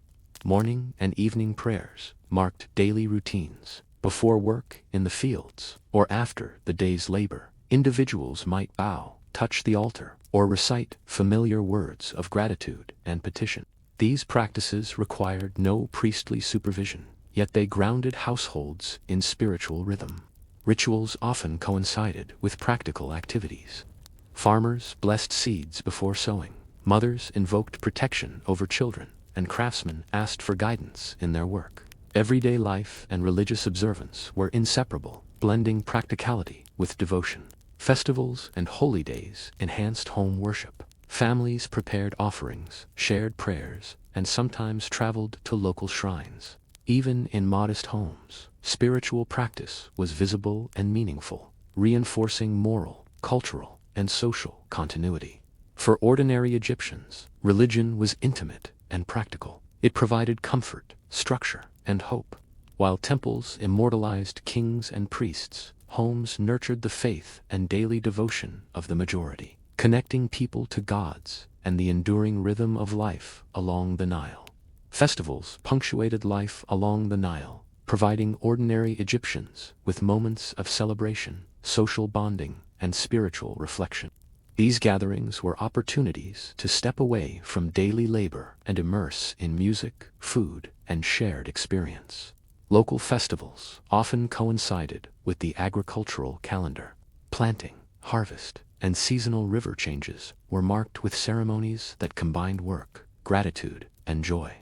Speaker 1: Morning and evening prayers marked daily routines. Before work in the fields or after the day's labor, individuals might bow, touch the altar, or recite familiar words of gratitude and petition. These practices required no priestly supervision, yet they grounded households in spiritual rhythm. Rituals often coincided with practical activities. Farmers blessed seeds before sowing, mothers invoked protection over children, and craftsmen asked for guidance in their work. Everyday life and religious observance were inseparable, blending practicality with devotion. Festivals and holy days enhanced home worship. Families prepared offerings, shared prayers, and sometimes traveled to local shrines. Even in modest homes, spiritual practice was visible and meaningful, reinforcing moral, cultural, and social continuity. For ordinary Egyptians, religion was intimate and practical. It provided comfort, structure, and hope. While temples immortalized kings and priests, homes nurtured the faith and daily devotion of the majority, connecting people to gods and the enduring rhythm of life along the Nile. Festivals punctuated life along the Nile, providing ordinary Egyptians with moments of celebration, social bonding, and spiritual reflection. These gatherings were opportunities to step away from daily labor and immerse in music, food, and shared experience. Local festivals often coincided with the agricultural calendar. Planting, harvest, and seasonal river changes were marked with ceremonies that combined work, gratitude, and joy.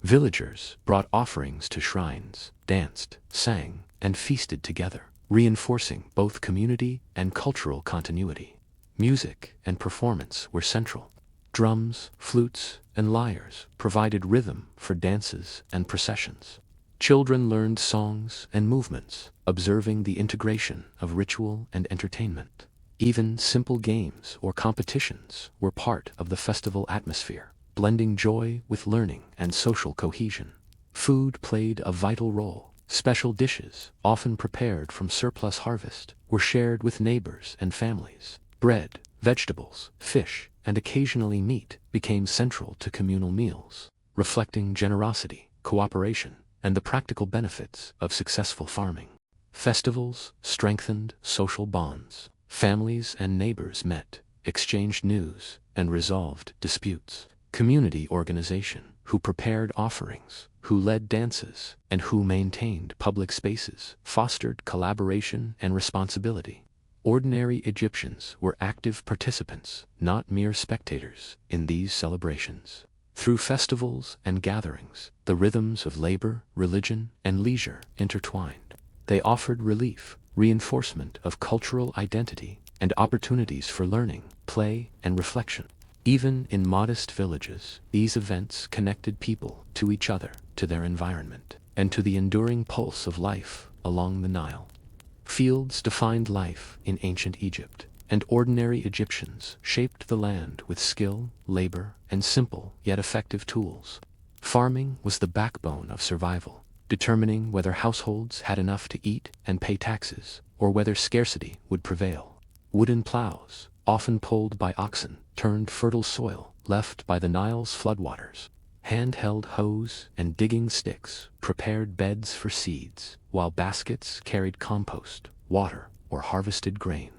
Speaker 1: Villagers brought offerings to shrines, danced, sang, and feasted together, reinforcing both community and cultural continuity. Music and performance were central. Drums, flutes, and lyres provided rhythm for dances and processions. Children learned songs and movements, observing the integration of ritual and entertainment. Even simple games or competitions were part of the festival atmosphere, blending joy with learning and social cohesion. Food played a vital role. Special dishes, often prepared from surplus harvest, were shared with neighbors and families. Bread, vegetables, fish, and occasionally meat became central to communal meals, reflecting generosity, cooperation, and the practical benefits of successful farming. Festivals strengthened social bonds. Families and neighbors met, exchanged news, and resolved disputes. Community organization who prepared offerings, who led dances, and who maintained public spaces, fostered collaboration and responsibility. Ordinary Egyptians were active participants, not mere spectators, in these celebrations. Through festivals and gatherings, the rhythms of labor, religion, and leisure intertwined. They offered relief, reinforcement of cultural identity, and opportunities for learning, play, and reflection. Even in modest villages, these events connected people to each other, to their environment, and to the enduring pulse of life along the Nile. Fields defined life in ancient Egypt, and ordinary Egyptians shaped the land with skill, labor, and simple yet effective tools. Farming was the backbone of survival, determining whether households had enough to eat and pay taxes, or whether scarcity would prevail. Wooden plows, often pulled by oxen, turned fertile soil left by the Nile's floodwaters. Handheld hoes and digging sticks prepared beds for seeds, while baskets carried compost, water, or harvested grain.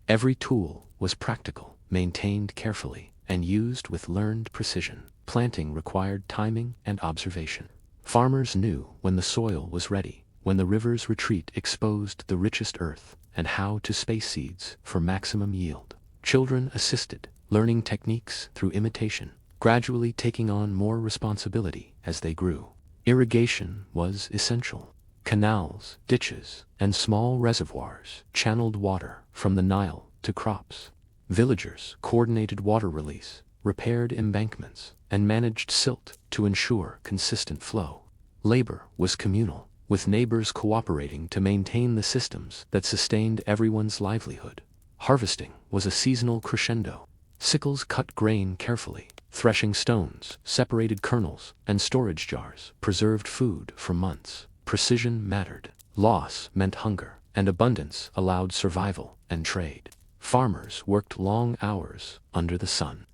Speaker 1: Every tool was practical, maintained carefully, and used with learned precision. Planting required timing and observation. Farmers knew when the soil was ready, when the river's retreat exposed the richest earth, and how to space seeds for maximum yield. Children assisted, learning techniques through imitation, gradually taking on more responsibility as they grew. Irrigation was essential. Canals, ditches, and small reservoirs channeled water from the Nile to crops. Villagers coordinated water release, repaired embankments, and managed silt to ensure consistent flow. Labor was communal, with neighbors cooperating to maintain the systems that sustained everyone's livelihood. Harvesting was a seasonal crescendo. Sickles cut grain carefully, threshing stones, separated kernels, and storage jars preserved food for months. Precision mattered. Loss meant hunger, and abundance allowed survival and trade. Farmers worked long hours under the sun,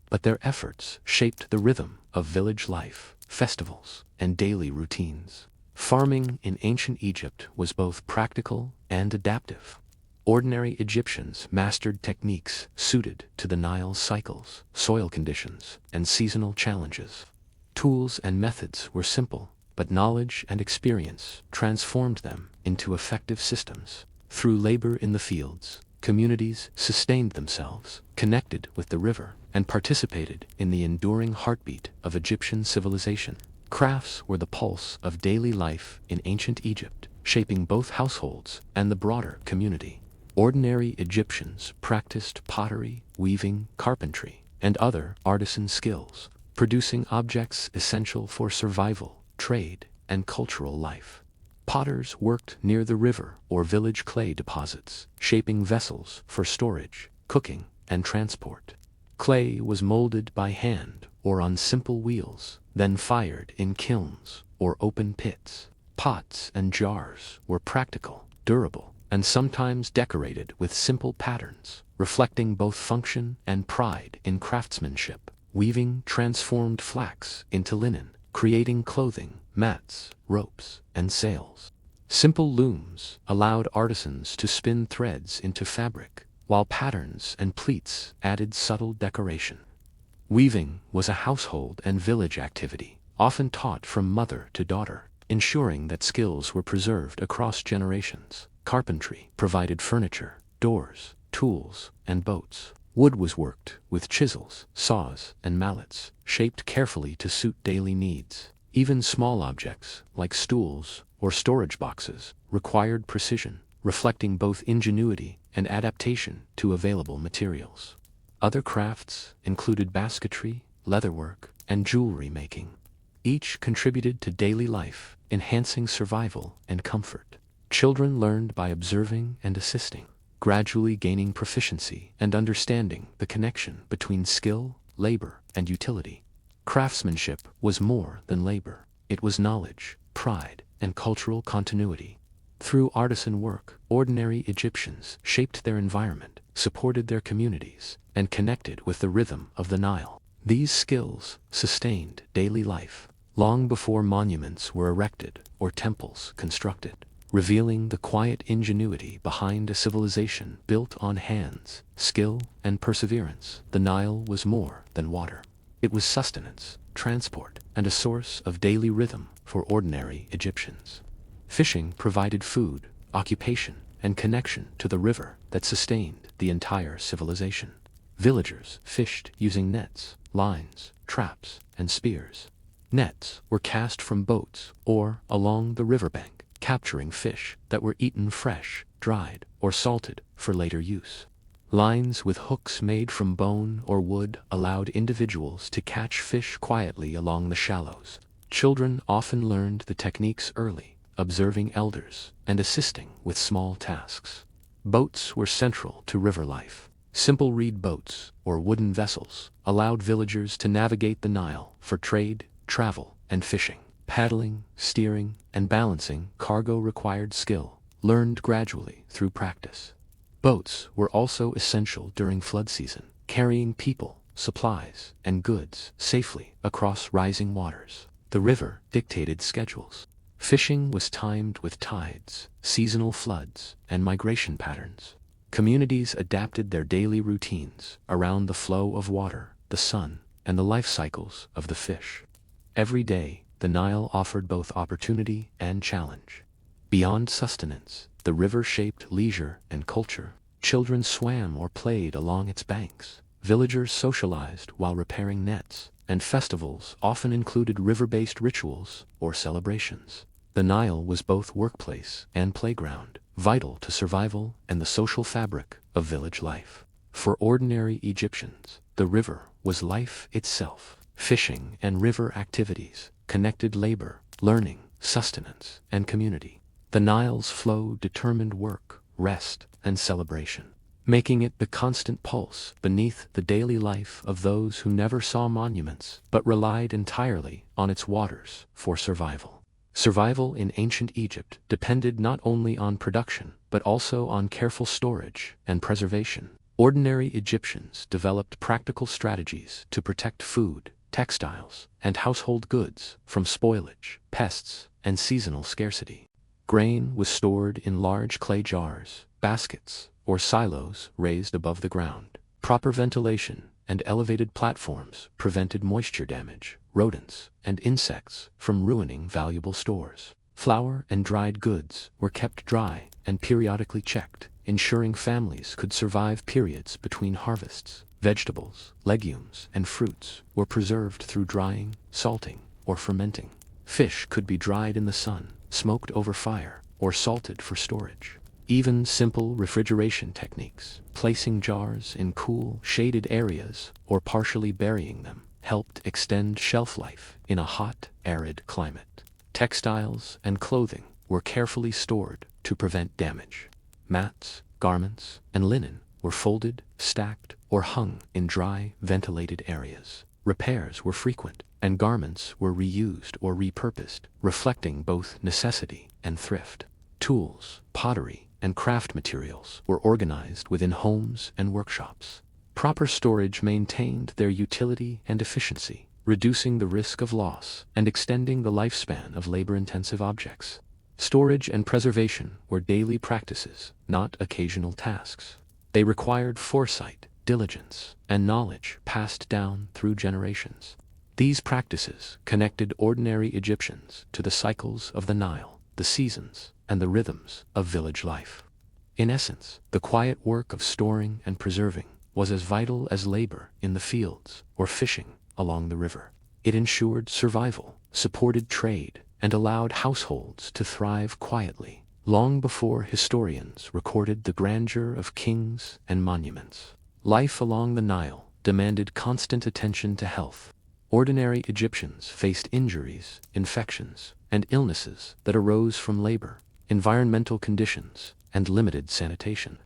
Speaker 1: but their efforts shaped the rhythm of village life, festivals, and daily routines. Farming in ancient Egypt was both practical and adaptive. Ordinary Egyptians mastered techniques suited to the Nile's cycles, soil conditions, and seasonal challenges. Tools and methods were simple, but knowledge and experience transformed them into effective systems. Through labor in the fields, communities sustained themselves, connected with the river, and participated in the enduring heartbeat of Egyptian civilization. Crafts were the pulse of daily life in ancient Egypt, shaping both households and the broader community. Ordinary Egyptians practiced pottery, weaving, carpentry, and other artisan skills, producing objects essential for survival, trade, and cultural life. Potters worked near the river or village clay deposits, shaping vessels for storage, cooking, and transport. Clay was molded by hand or on simple wheels, then fired in kilns or open pits. Pots and jars were practical, durable, and sometimes decorated with simple patterns, reflecting both function and pride in craftsmanship. Weaving transformed flax into linen, creating clothing, mats, ropes, and sails. Simple looms allowed artisans to spin threads into fabric, while patterns and pleats added subtle decoration. Weaving was a household and village activity, often taught from mother to daughter, ensuring that skills were preserved across generations. Carpentry provided furniture, doors, tools, and boats. Wood was worked with chisels, saws, and mallets, shaped carefully to suit daily needs. Even small objects, like stools or storage boxes, required precision, reflecting both ingenuity and adaptation to available materials. Other crafts included basketry, leatherwork, and jewelry making. Each contributed to daily life, enhancing survival and comfort. Children learned by observing and assisting, gradually gaining proficiency and understanding the connection between skill, labor, and utility. Craftsmanship was more than labor. It was knowledge, pride, and cultural continuity. Through artisan work, ordinary Egyptians shaped their environment, supported their communities, and connected with the rhythm of the Nile. These skills sustained daily life, long before monuments were erected or temples constructed, revealing the quiet ingenuity behind a civilization built on hands, skill, and perseverance. The Nile was more than water. It was sustenance, transport, and a source of daily rhythm for ordinary Egyptians. Fishing provided food, occupation, and connection to the river that sustained the entire civilization. Villagers fished using nets, lines, traps, and spears. Nets were cast from boats or along the riverbank, capturing fish that were eaten fresh, dried, or salted for later use. Lines with hooks made from bone or wood allowed individuals to catch fish quietly along the shallows. Children often learned the techniques early, observing elders and assisting with small tasks. Boats were central to river life. Simple reed boats, or wooden vessels, allowed villagers to navigate the Nile for trade, travel, and fishing. Paddling, steering, and balancing cargo required skill, learned gradually through practice. Boats were also essential during flood season, carrying people, supplies, and goods safely across rising waters. The river dictated schedules. Fishing was timed with tides, seasonal floods, and migration patterns. Communities adapted their daily routines around the flow of water, the sun, and the life cycles of the fish. Every day, the Nile offered both opportunity and challenge. Beyond sustenance, the river shaped leisure and culture. Children swam or played along its banks. Villagers socialized while repairing nets, and festivals often included river-based rituals or celebrations. The Nile was both workplace and playground, vital to survival and the social fabric of village life. For ordinary Egyptians, the river was life itself. Fishing and river activities connected labor, learning, sustenance, and community. The Nile's flow determined work, rest, and celebration, making it the constant pulse beneath the daily life of those who never saw monuments but relied entirely on its waters for survival. Survival in ancient Egypt depended not only on production but also on careful storage and preservation. Ordinary Egyptians developed practical strategies to protect food, textiles, and household goods from spoilage, pests, and seasonal scarcity. Grain was stored in large clay jars, baskets, or silos raised above the ground. Proper ventilation and elevated platforms prevented moisture damage, rodents, and insects from ruining valuable stores. Flour and dried goods were kept dry and periodically checked, ensuring families could survive periods between harvests. Vegetables, legumes, and fruits were preserved through drying, salting, or fermenting. Fish could be dried in the sun, smoked over fire, or salted for storage. Even simple refrigeration techniques, placing jars in cool, shaded areas or partially burying them, helped extend shelf life in a hot, arid climate. Textiles and clothing were carefully stored to prevent damage. Mats, garments, and linen were folded, stacked, or hung in dry, ventilated areas. Repairs were frequent, and garments were reused or repurposed, reflecting both necessity and thrift. Tools, pottery, and craft materials were organized within homes and workshops. Proper storage maintained their utility and efficiency, reducing the risk of loss and extending the lifespan of labor-intensive objects. Storage and preservation were daily practices, not occasional tasks. They required foresight, diligence, and knowledge passed down through generations. These practices connected ordinary Egyptians to the cycles of the Nile, the seasons, and the rhythms of village life. In essence, the quiet work of storing and preserving was as vital as labor in the fields or fishing along the river. It ensured survival, supported trade, and allowed households to thrive quietly, long before historians recorded the grandeur of kings and monuments. Life along the Nile demanded constant attention to health. Ordinary Egyptians faced injuries, infections, and illnesses that arose from labor, environmental conditions, and limited sanitation.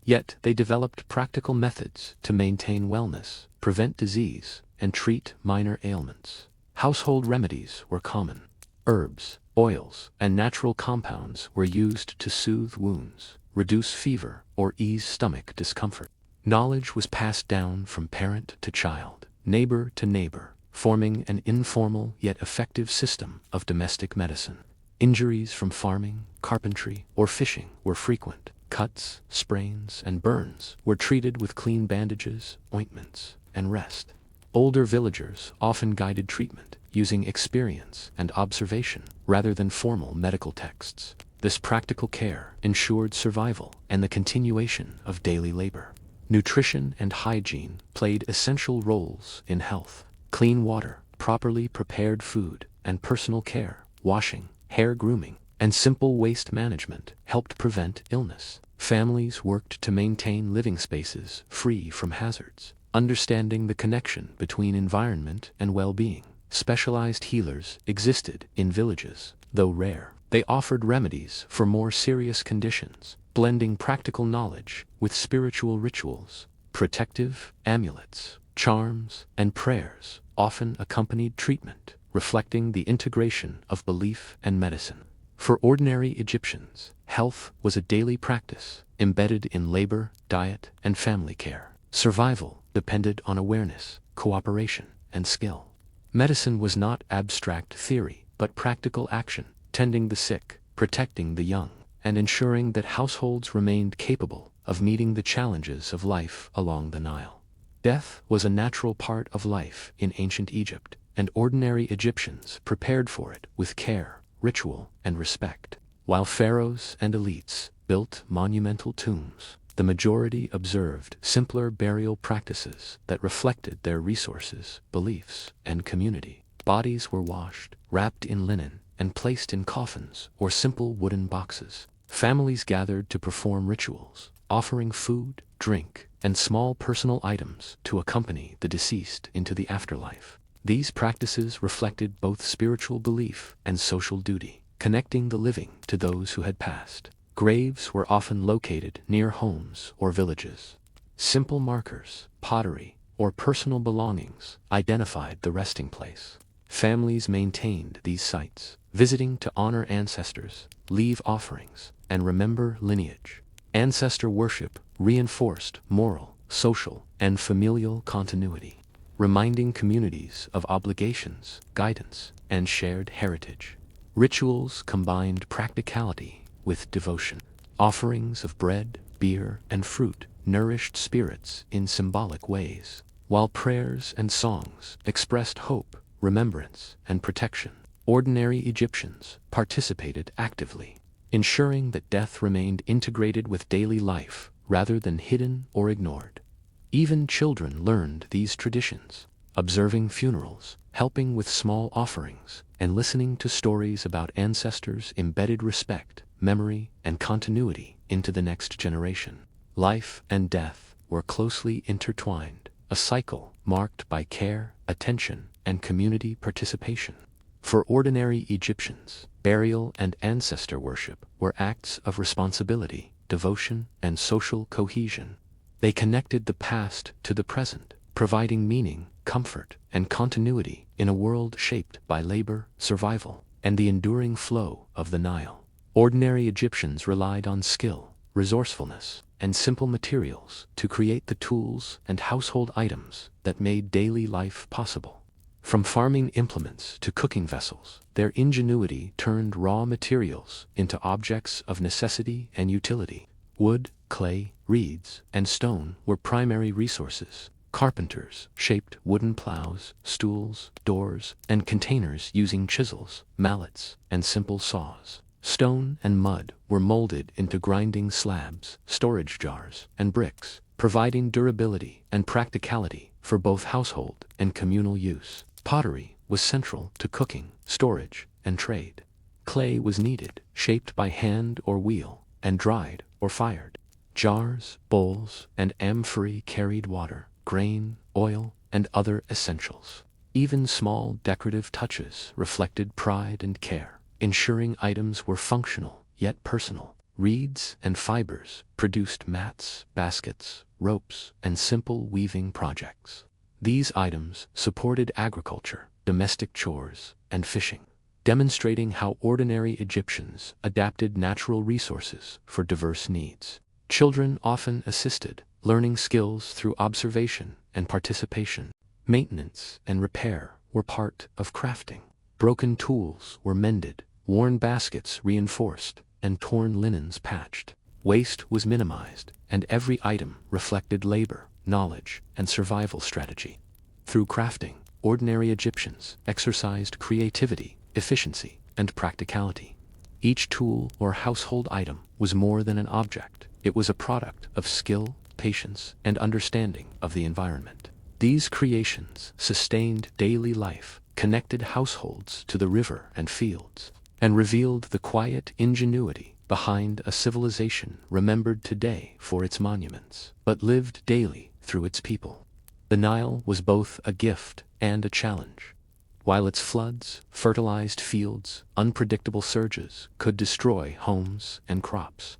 Speaker 1: Yet they developed practical methods to maintain wellness, prevent disease, and treat minor ailments. Household remedies were common. Herbs, oils, and natural compounds were used to soothe wounds, reduce fever, or ease stomach discomfort. Knowledge was passed down from parent to child, neighbor to neighbor, forming an informal yet effective system of domestic medicine. Injuries from farming, carpentry, or fishing were frequent. Cuts, sprains, and burns were treated with clean bandages, ointments, and rest. Older villagers often guided treatment, using experience and observation rather than formal medical texts. This practical care ensured survival and the continuation of daily labor. Nutrition and hygiene played essential roles in health. Clean water, properly prepared food, and personal care, washing, hair grooming, and simple waste management helped prevent illness. Families worked to maintain living spaces free from hazards. Understanding the connection between environment and well-being, specialized healers existed in villages. Though rare, they offered remedies for more serious conditions, blending practical knowledge with spiritual rituals. Protective amulets, charms, and prayers often accompanied treatment, reflecting the integration of belief and medicine. For ordinary Egyptians, health was a daily practice, embedded in labor, diet, and family care. Survival depended on awareness, cooperation, and skill. Medicine was not abstract theory, but practical action, tending the sick, protecting the young, and ensuring that households remained capable of meeting the challenges of life along the Nile. Death was a natural part of life in ancient Egypt, and ordinary Egyptians prepared for it with care, ritual, and respect. While pharaohs and elites built monumental tombs, the majority observed simpler burial practices that reflected their resources, beliefs, and community. Bodies were washed, wrapped in linen, and placed in coffins or simple wooden boxes. Families gathered to perform rituals, offering food, drink, and small personal items to accompany the deceased into the afterlife. These practices reflected both spiritual belief and social duty, connecting the living to those who had passed. Graves were often located near homes or villages. Simple markers, pottery, or personal belongings identified the resting place. Families maintained these sites, visiting to honor ancestors, leave offerings, and remember lineage. Ancestor worship reinforced moral, social, and familial continuity, reminding communities of obligations, guidance, and shared heritage. Rituals combined practicality with devotion. Offerings of bread, beer, and fruit nourished spirits in symbolic ways, while prayers and songs expressed hope, remembrance, and protection. Ordinary Egyptians participated actively, ensuring that death remained integrated with daily life rather than hidden or ignored. Even children learned these traditions, observing funerals, helping with small offerings, and listening to stories about ancestors embedded respect, memory, and continuity into the next generation. Life and death were closely intertwined, a cycle marked by care, attention, and community participation. For ordinary Egyptians, burial and ancestor worship were acts of responsibility, devotion, and social cohesion. They connected the past to the present, providing meaning, comfort, and continuity in a world shaped by labor, survival, and the enduring flow of the Nile. Ordinary Egyptians relied on skill, resourcefulness, and simple materials to create the tools and household items that made daily life possible. From farming implements to cooking vessels, their ingenuity turned raw materials into objects of necessity and utility. Wood, clay, reeds, and stone were primary resources. Carpenters shaped wooden plows, stools, doors, and containers using chisels, mallets, and simple saws. Stone and mud were molded into grinding slabs, storage jars, and bricks, providing durability and practicality for both household and communal use. Pottery was central to cooking, storage, and trade. Clay was kneaded, shaped by hand or wheel, and dried or fired. Jars, bowls, and amphorae carried water, grain, oil, and other essentials. Even small decorative touches reflected pride and care, ensuring items were functional yet personal. Reeds and fibers produced mats, baskets, ropes, and simple weaving projects. These items supported agriculture, domestic chores, and fishing, demonstrating how ordinary Egyptians adapted natural resources for diverse needs. Children often assisted, learning skills through observation and participation. Maintenance and repair were part of crafting. Broken tools were mended, worn baskets reinforced, and torn linens patched. Waste was minimized, and every item reflected labor, knowledge, and survival strategy. Through crafting, ordinary Egyptians exercised creativity, efficiency, and practicality. Each tool or household item was more than an object. It was a product of skill, patience, and understanding of the environment. These creations sustained daily life, connected households to the river and fields, and revealed the quiet ingenuity behind a civilization remembered today for its monuments, but lived daily through its people. The Nile was both a gift and a challenge. While its floods, fertilized fields, unpredictable surges could destroy homes and crops,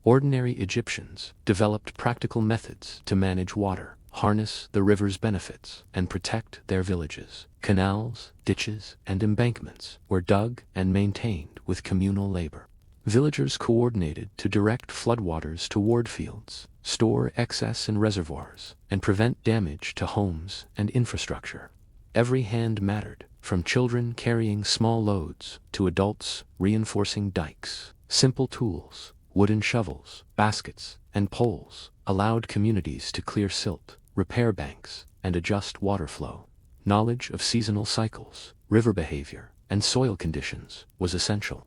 Speaker 1: ordinary Egyptians developed practical methods to manage water, harness the river's benefits, and protect their villages. Canals, ditches, and embankments were dug and maintained with communal labor. Villagers coordinated to direct floodwaters toward fields, store excess in reservoirs, and prevent damage to homes and infrastructure. Every hand mattered, from children carrying small loads to adults reinforcing dikes. Simple tools, wooden shovels, baskets, and poles allowed communities to clear silt, repair banks, and adjust water flow. Knowledge of seasonal cycles, river behavior, and soil conditions was essential.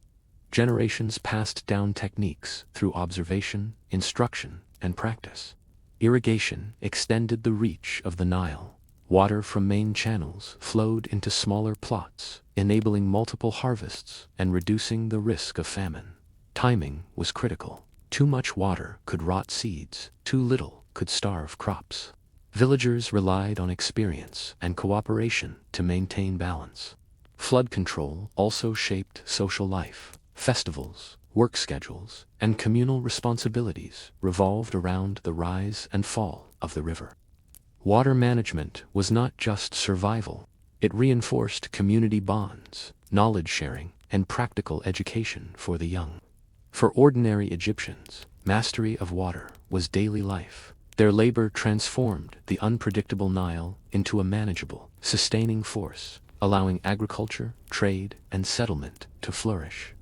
Speaker 1: Generations passed down techniques through observation, instruction, and practice. Irrigation extended the reach of the Nile. Water from main channels flowed into smaller plots, enabling multiple harvests and reducing the risk of famine. Timing was critical. Too much water could rot seeds, too little could starve crops. Villagers relied on experience and cooperation to maintain balance. Flood control also shaped social life. Festivals, work schedules, and communal responsibilities revolved around the rise and fall of the river. Water management was not just survival. It reinforced community bonds, knowledge sharing, and practical education for the young. For ordinary Egyptians, mastery of water was daily life. Their labor transformed the unpredictable Nile into a manageable, sustaining force, allowing agriculture, trade, and settlement to flourish.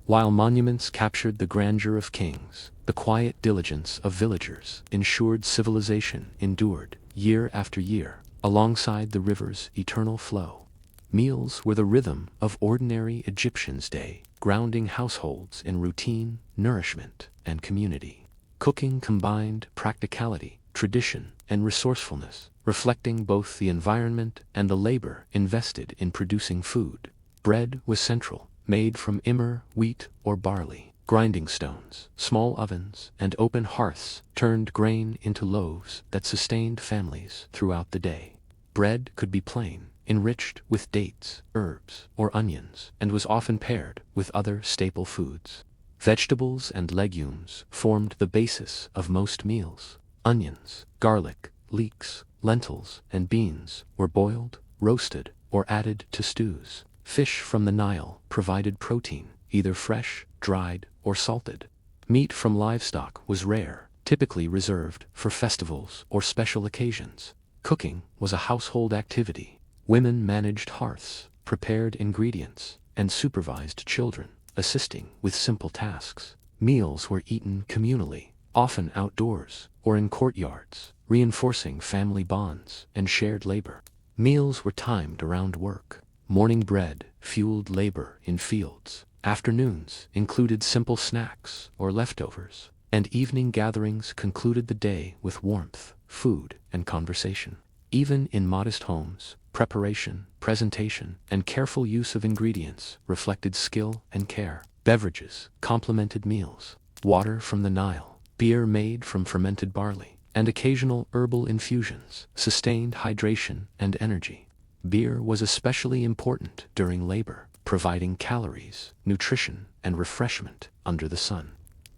Speaker 1: While monuments captured the grandeur of kings, the quiet diligence of villagers ensured civilization endured year after year alongside the river's eternal flow. Meals were the rhythm of ordinary Egyptians' day, grounding households in routine, nourishment, and community. Cooking combined practicality, tradition, and resourcefulness, reflecting both the environment and the labor invested in producing food. Bread was central, made from emmer, wheat, or barley. Grinding stones, small ovens, and open hearths turned grain into loaves that sustained families throughout the day. Bread could be plain, enriched with dates, herbs, or onions, and was often paired with other staple foods. Vegetables and legumes formed the basis of most meals. Onions, garlic, leeks, lentils, and beans were boiled, roasted, or added to stews. Fish from the Nile provided protein, either fresh, dried, or salted. Meat from livestock was rare, typically reserved for festivals or special occasions. Cooking was a household activity. Women managed hearths, prepared ingredients, and supervised children, assisting with simple tasks. Meals were eaten communally, often outdoors or in courtyards, reinforcing family bonds and shared labor. Meals were timed around work. Morning bread fueled labor in fields. Afternoons included simple snacks or leftovers, and evening gatherings concluded the day with warmth, food, and conversation. Even in modest homes, preparation, presentation, and careful use of ingredients reflected skill and care. Beverages complemented meals. Water from the Nile, beer made from fermented barley, and occasional herbal infusions sustained hydration and energy. Beer was especially important during labor, providing calories, nutrition, and refreshment under the sun.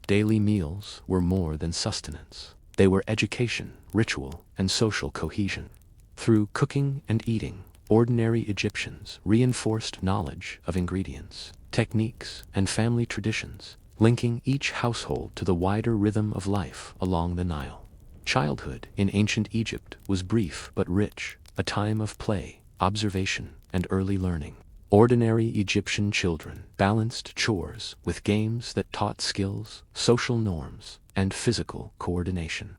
Speaker 1: Daily meals were more than sustenance. They were education, ritual, and social cohesion. Through cooking and eating, ordinary Egyptians reinforced knowledge of ingredients, techniques, and family traditions, linking each household to the wider rhythm of life along the Nile. Childhood in ancient Egypt was brief but rich, a time of play, observation, and early learning. Ordinary Egyptian children balanced chores with games that taught skills, social norms, and physical coordination.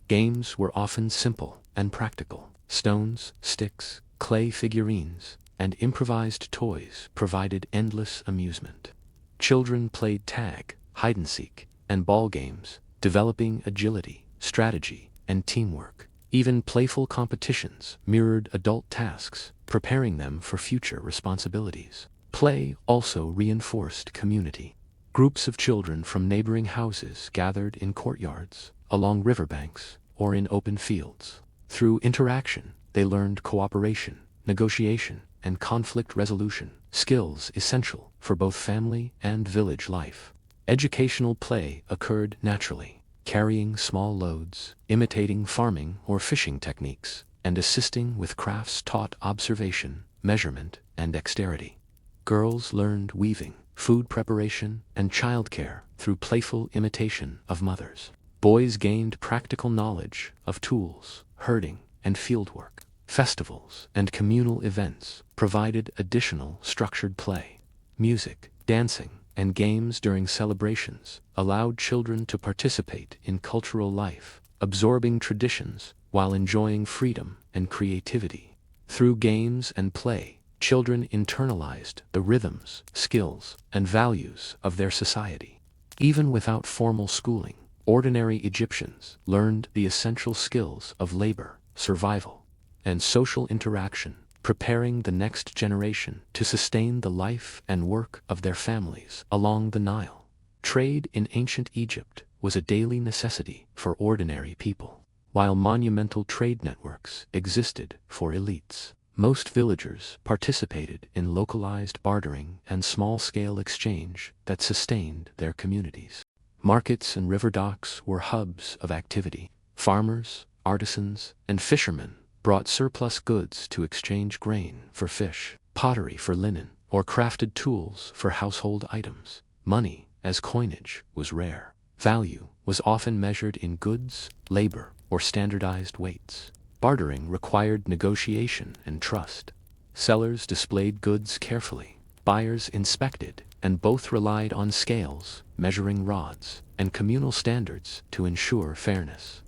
Speaker 1: Games were often simple and practical. Stones, sticks, clay figurines, and improvised toys provided endless amusement. Children played tag, hide-and-seek, and ball games, developing agility, strategy, and teamwork. Even playful competitions mirrored adult tasks, preparing them for future responsibilities. Play also reinforced community. Groups of children from neighboring houses gathered in courtyards, along riverbanks, or in open fields. Through interaction, they learned cooperation, negotiation, and conflict resolution, skills essential for both family and village life. Educational play occurred naturally, carrying small loads, imitating farming or fishing techniques, and assisting with crafts taught observation, measurement, and dexterity. Girls learned weaving, food preparation, and childcare through playful imitation of mothers. Boys gained practical knowledge of tools, herding, and fieldwork. Festivals and communal events provided additional structured play. Music, dancing, and games during celebrations allowed children to participate in cultural life, absorbing traditions while enjoying freedom and creativity. Through games and play, children internalized the rhythms, skills, and values of their society. Even without formal schooling, ordinary Egyptians learned the essential skills of labor, survival, and social interaction, preparing the next generation to sustain the life and work of their families along the Nile. Trade in ancient Egypt was a daily necessity for ordinary people, while monumental trade networks existed for elites. Most villagers participated in localized bartering and small-scale exchange that sustained their communities. Markets and river docks were hubs of activity. Farmers, artisans, and fishermen brought surplus goods to exchange grain for fish, pottery for linen, or crafted tools for household items. Money, as coinage, was rare. Value was often measured in goods, labor, or standardized weights. Bartering required negotiation and trust. Sellers displayed goods carefully. Buyers inspected, and both relied on scales, measuring rods, and communal standards to ensure fairness.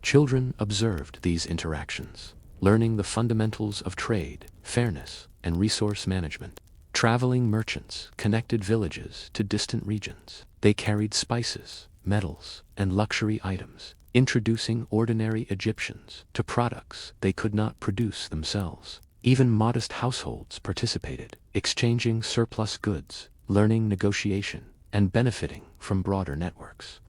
Speaker 1: Children observed these interactions, learning the fundamentals of trade, fairness, and resource management. Traveling merchants connected villages to distant regions. They carried spices, metals, and luxury items, introducing ordinary Egyptians to products they could not produce themselves. Even modest households participated, exchanging surplus goods, learning negotiation, and benefiting from broader networks.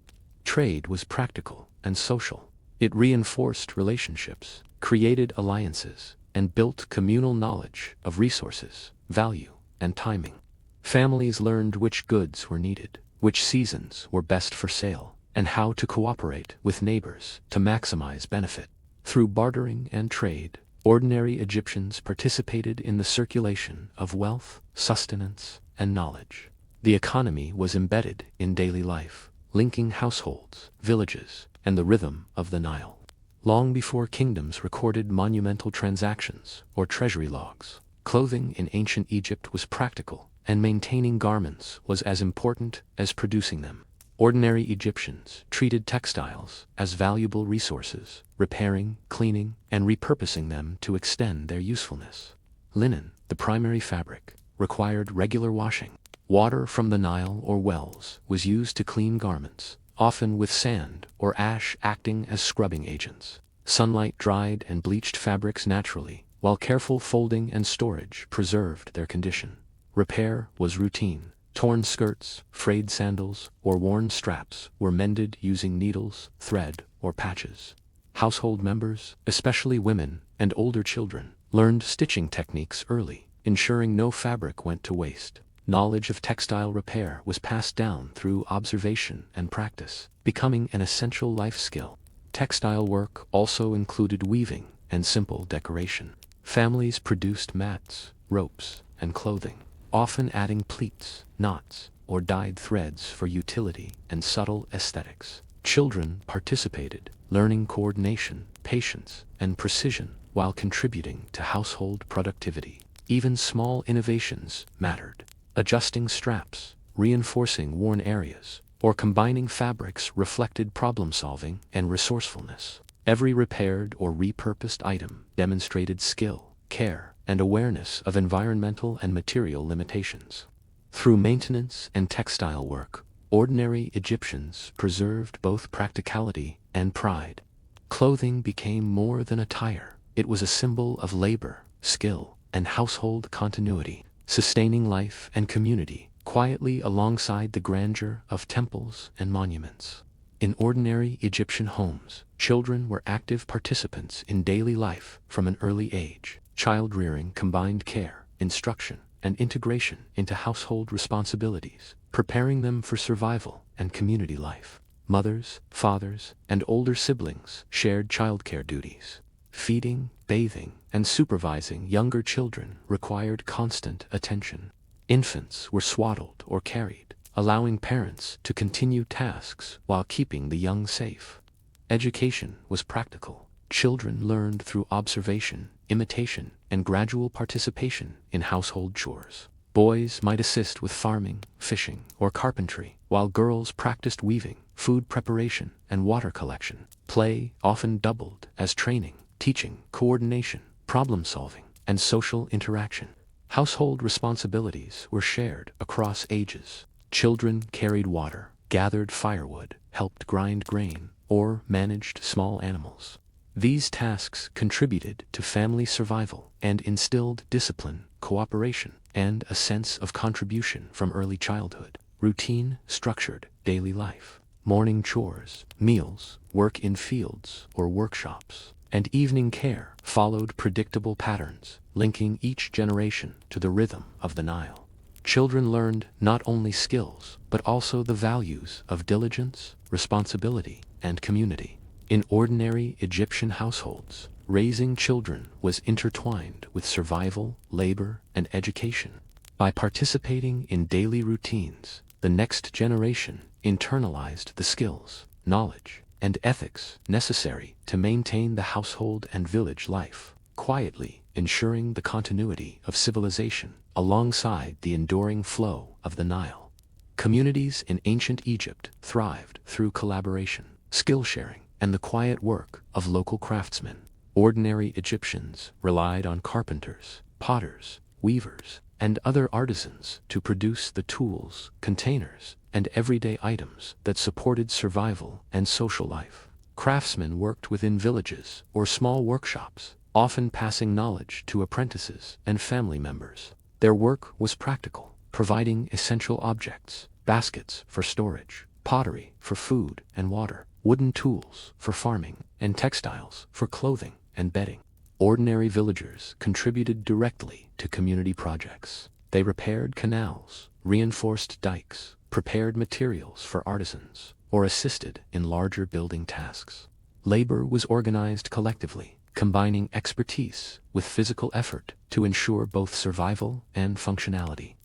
Speaker 1: Trade was practical and social. It reinforced relationships, created alliances, and built communal knowledge of resources, value, and timing. Families learned which goods were needed, which seasons were best for sale, and how to cooperate with neighbors to maximize benefit. Through bartering and trade, ordinary Egyptians participated in the circulation of wealth, sustenance, and knowledge. The economy was embedded in daily life, linking households, villages, and the rhythm of the Nile. Long before kingdoms recorded monumental transactions or treasury logs, clothing in ancient Egypt was practical, and maintaining garments was as important as producing them. Ordinary Egyptians treated textiles as valuable resources, repairing, cleaning, and repurposing them to extend their usefulness. Linen, the primary fabric, required regular washing. Water from the Nile or wells was used to clean garments, often with sand or ash acting as scrubbing agents. Sunlight dried and bleached fabrics naturally, while careful folding and storage preserved their condition. Repair was routine. Torn skirts, frayed sandals, or worn straps were mended using needles, thread, or patches. Household members, especially women and older children, learned stitching techniques early, ensuring no fabric went to waste. Knowledge of textile repair was passed down through observation and practice, becoming an essential life skill. Textile work also included weaving and simple decoration. Families produced mats, ropes, and clothing, often adding pleats, knots, or dyed threads for utility and subtle aesthetics. Children participated, learning coordination, patience, and precision while contributing to household productivity. Even small innovations mattered. Adjusting straps, reinforcing worn areas, or combining fabrics reflected problem-solving and resourcefulness. Every repaired or repurposed item demonstrated skill, care, and awareness of environmental and material limitations. Through maintenance and textile work, ordinary Egyptians preserved both practicality and pride. Clothing became more than attire. It was a symbol of labor, skill, and household continuity, sustaining life and community quietly alongside the grandeur of temples and monuments. In ordinary Egyptian homes, children were active participants in daily life from an early age. Child rearing combined care, instruction, and integration into household responsibilities, preparing them for survival and community life. Mothers, fathers, and older siblings shared childcare duties. Feeding, bathing, and supervising younger children required constant attention. Infants were swaddled or carried, allowing parents to continue tasks while keeping the young safe. Education was practical. Children learned through observation, imitation, and gradual participation in household chores. Boys might assist with farming, fishing, or carpentry, while girls practiced weaving, food preparation, and water collection. Play often doubled as training, teaching coordination, problem-solving, and social interaction. Household responsibilities were shared across ages. Children carried water, gathered firewood, helped grind grain, or managed small animals. These tasks contributed to family survival and instilled discipline, cooperation, and a sense of contribution from early childhood. Routine, structured daily life. Morning chores, meals, work in fields or workshops, and evening care followed predictable patterns, linking each generation to the rhythm of the Nile. Children learned not only skills, but also the values of diligence, responsibility, and community. In ordinary Egyptian households, raising children was intertwined with survival, labor, and education. By participating in daily routines, the next generation internalized the skills, knowledge, and ethics necessary to maintain the household and village life, quietly ensuring the continuity of civilization alongside the enduring flow of the Nile. Communities in ancient Egypt thrived through collaboration, skill sharing, and the quiet work of local craftsmen. Ordinary Egyptians relied on carpenters, potters, weavers, and other artisans to produce the tools, containers, and everyday items that supported survival and social life. Craftsmen worked within villages or small workshops, often passing knowledge to apprentices and family members. Their work was practical, providing essential objects, baskets for storage, pottery for food and water, wooden tools for farming, and textiles for clothing and bedding. Ordinary villagers contributed directly to community projects. They repaired canals, reinforced dikes, prepared materials for artisans, or assisted in larger building tasks. Labor was organized collectively, combining expertise with physical effort to ensure both survival and functionality.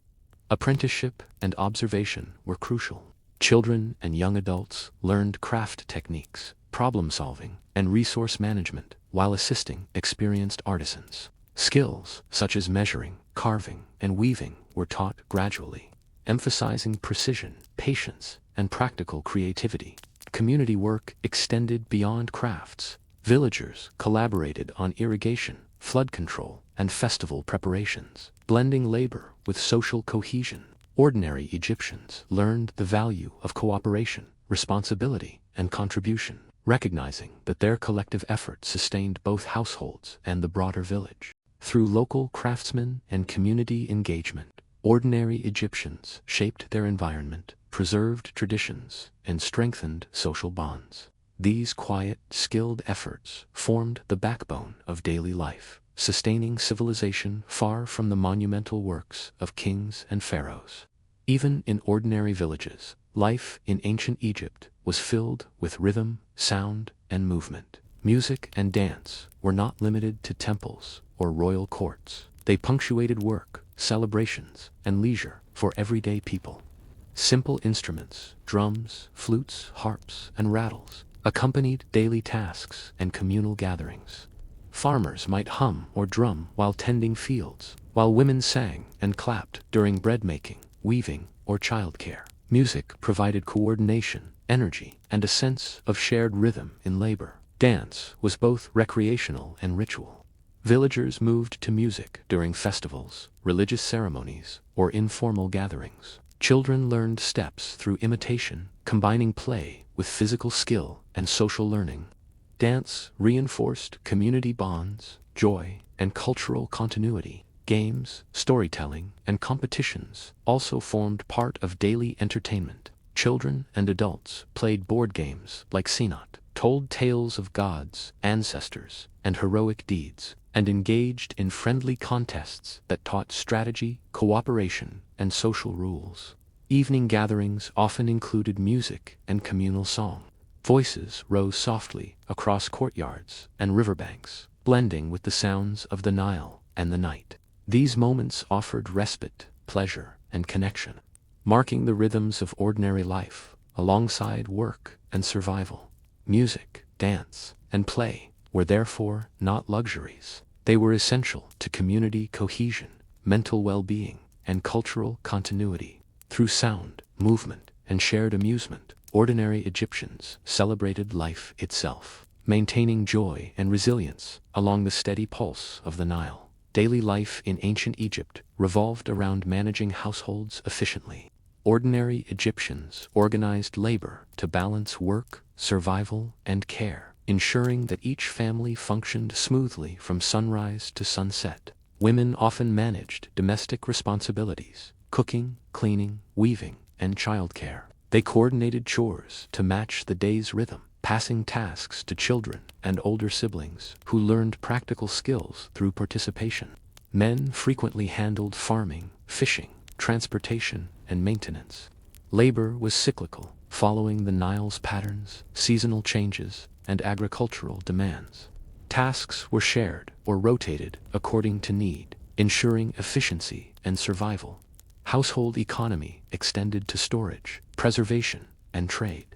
Speaker 1: Apprenticeship and observation were crucial. Children and young adults learned craft techniques, problem-solving, and resource management while assisting experienced artisans. Skills such as measuring, carving, and weaving were taught gradually, emphasizing precision, patience, and practical creativity. Community work extended beyond crafts. Villagers collaborated on irrigation, flood control, and festival preparations, blending labor with social cohesion. Ordinary Egyptians learned the value of cooperation, responsibility, and contribution, recognizing that their collective effort sustained both households and the broader village. Through local craftsmen and community engagement, ordinary Egyptians shaped their environment, preserved traditions, and strengthened social bonds. These quiet, skilled efforts formed the backbone of daily life, sustaining civilization far from the monumental works of kings and pharaohs. Even in ordinary villages, life in ancient Egypt was filled with rhythm, sound, and movement. Music and dance were not limited to temples or royal courts. They punctuated work, celebrations, and leisure for everyday people. Simple instruments, drums, flutes, harps, and rattles, accompanied daily tasks and communal gatherings. Farmers might hum or drum while tending fields, while women sang and clapped during bread making, weaving, or childcare. Music provided coordination, energy, and a sense of shared rhythm in labor. Dance was both recreational and ritual. Villagers moved to music during festivals, religious ceremonies, or informal gatherings. Children learned steps through imitation, combining play with physical skill and social learning. Dance reinforced community bonds, joy, and cultural continuity. Games, storytelling, and competitions also formed part of daily entertainment. Children and adults played board games like Senat, told tales of gods, ancestors, and heroic deeds, and engaged in friendly contests that taught strategy, cooperation, and social rules. Evening gatherings often included music and communal song. Voices rose softly across courtyards and riverbanks, blending with the sounds of the Nile and the night. These moments offered respite, pleasure, and connection, marking the rhythms of ordinary life alongside work and survival. Music, dance, and play were therefore not luxuries. They were essential to community cohesion, mental well-being, and cultural continuity. Through sound, movement, and shared amusement, ordinary Egyptians celebrated life itself, maintaining joy and resilience along the steady pulse of the Nile. Daily life in ancient Egypt revolved around managing households efficiently. Ordinary Egyptians organized labor to balance work, survival, and care, ensuring that each family functioned smoothly from sunrise to sunset. Women often managed domestic responsibilities, cooking, cleaning, weaving, and childcare. They coordinated chores to match the day's rhythm, passing tasks to children and older siblings who learned practical skills through participation. Men frequently handled farming, fishing, transportation, and maintenance. Labor was cyclical, following the Nile's patterns, seasonal changes, and agricultural demands. Tasks were shared or rotated according to need, ensuring efficiency and survival. Household economy extended to storage, preservation, and trade.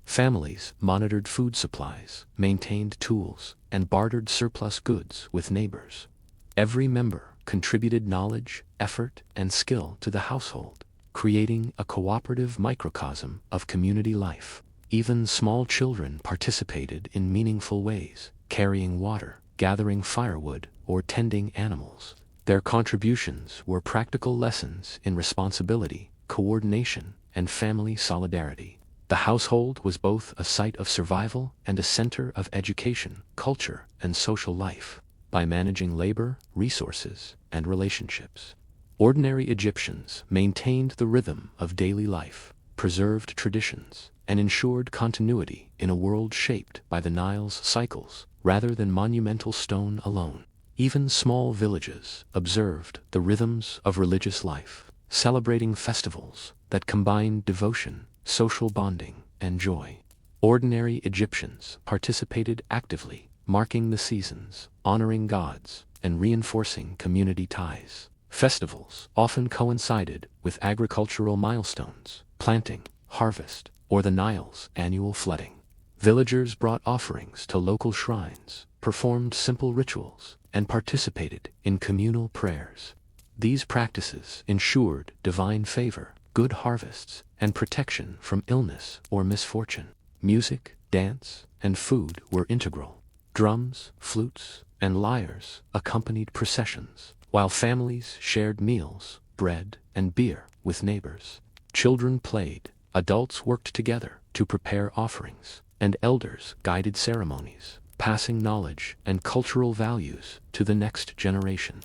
Speaker 1: Families monitored food supplies, maintained tools, and bartered surplus goods with neighbors. Every member contributed knowledge, effort, and skill to the household, creating a cooperative microcosm of community life. Even small children participated in meaningful ways, carrying water, gathering firewood, or tending animals. Their contributions were practical lessons in responsibility, coordination, and family solidarity. The household was both a site of survival and a center of education, culture, and social life. By managing labor, resources, and relationships, ordinary Egyptians maintained the rhythm of daily life, preserved traditions, and ensured continuity in a world shaped by the Nile's cycles rather than monumental stone alone. Even small villages observed the rhythms of religious life, celebrating festivals that combined devotion, social bonding, and joy. Ordinary Egyptians participated actively, marking the seasons, honoring gods, and reinforcing community ties. Festivals often coincided with agricultural milestones, planting, harvest, or the Nile's annual flooding. Villagers brought offerings to local shrines, performed simple rituals, and participated in communal prayers. These practices ensured divine favor, good harvests, and protection from illness or misfortune. Music, dance, and food were integral. Drums, flutes, and lyres accompanied processions, while families shared meals, bread, and beer with neighbors. Children played, adults worked together to prepare offerings, and elders guided ceremonies, passing knowledge and cultural values to the next generation.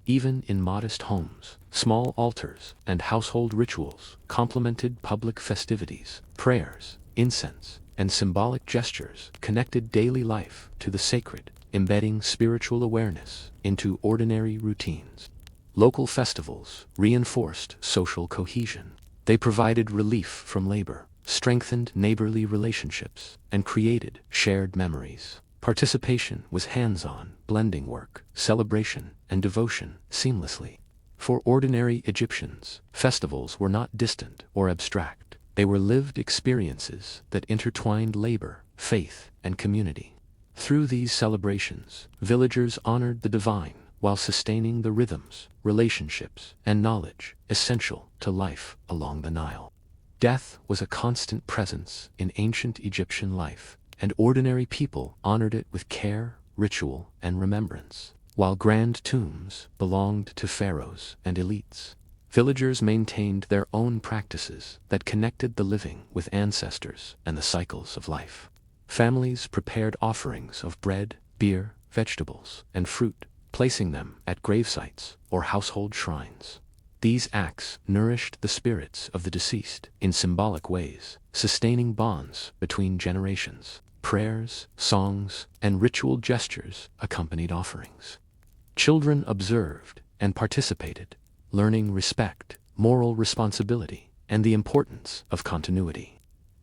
Speaker 1: Even in modest homes, small altars and household rituals complemented public festivities. Prayers, incense, and symbolic gestures connected daily life to the sacred, embedding spiritual awareness into ordinary routines. Local festivals reinforced social cohesion. They provided relief from labor, strengthened neighborly relationships, and created shared memories. Participation was hands-on, blending work, celebration, and devotion seamlessly. For ordinary Egyptians, festivals were not distant or abstract. They were lived experiences that intertwined labor, faith, and community. Through these celebrations, villagers honored the divine while sustaining the rhythms, relationships, and knowledge essential to life along the Nile. Death was a constant presence in ancient Egyptian life, and ordinary people honored it with care, ritual, and remembrance, while grand tombs belonged to pharaohs and elites. Villagers maintained their own practices that connected the living with ancestors and the cycles of life. Families prepared offerings of bread, beer, vegetables, and fruit, placing them at gravesites or household shrines. These acts nourished the spirits of the deceased in symbolic ways, sustaining bonds between generations. Prayers, songs, and ritual gestures accompanied offerings. Children observed and participated, learning respect, moral responsibility, and the importance of continuity.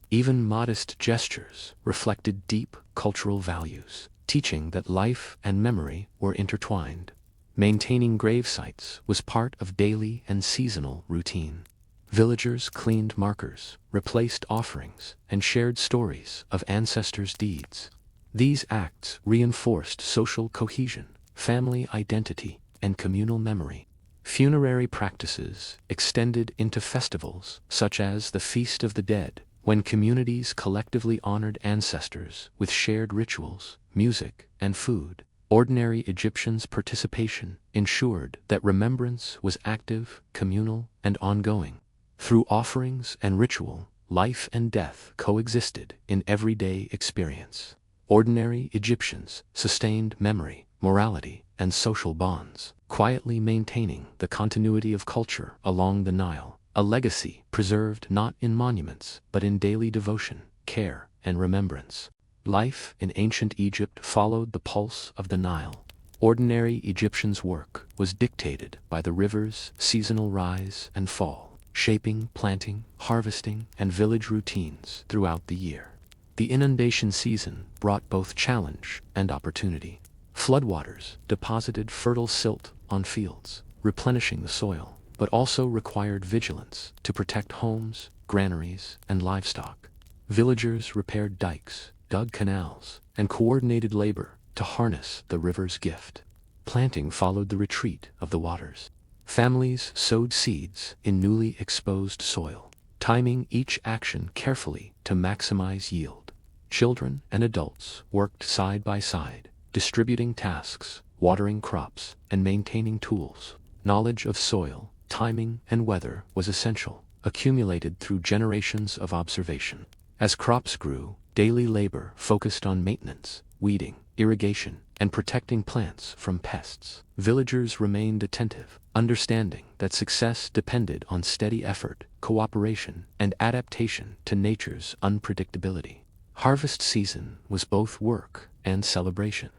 Speaker 1: Even modest gestures reflected deep cultural values, teaching that life and memory were intertwined. Maintaining grave sites was part of daily and seasonal routine. Villagers cleaned markers, replaced offerings, and shared stories of ancestors' deeds. These acts reinforced social cohesion, family identity, and communal memory. Funerary practices extended into festivals such as the Feast of the Dead, when communities collectively honored ancestors with shared rituals, music, and food. Ordinary Egyptians' participation ensured that remembrance was active, communal, and ongoing. Through offerings and ritual, life and death coexisted in everyday experience. Ordinary Egyptians sustained memory, morality, and social bonds, quietly maintaining the continuity of culture along the Nile, a legacy preserved not in monuments but in daily devotion, care, and remembrance. Life in ancient Egypt followed the pulse of the Nile. Ordinary Egyptians' work was dictated by the river's seasonal rise and fall, shaping planting, harvesting, and village routines throughout the year. The inundation season brought both challenge and opportunity. Floodwaters deposited fertile silt on fields, replenishing the soil, but also required vigilance to protect homes, granaries, and livestock. Villagers repaired dikes, dug canals, and coordinated labor to harness the river's gift. Planting followed the retreat of the waters. Families sowed seeds in newly exposed soil, timing each action carefully to maximize yield. Children and adults worked side by side, distributing tasks, watering crops, and maintaining tools. Knowledge of soil, timing, and weather was essential, accumulated through generations of observation. As crops grew, daily labor focused on maintenance, weeding, irrigation, and protecting plants from pests. Villagers remained attentive, understanding that success depended on steady effort, cooperation, and adaptation to nature's unpredictability. Harvest season was both work and celebration.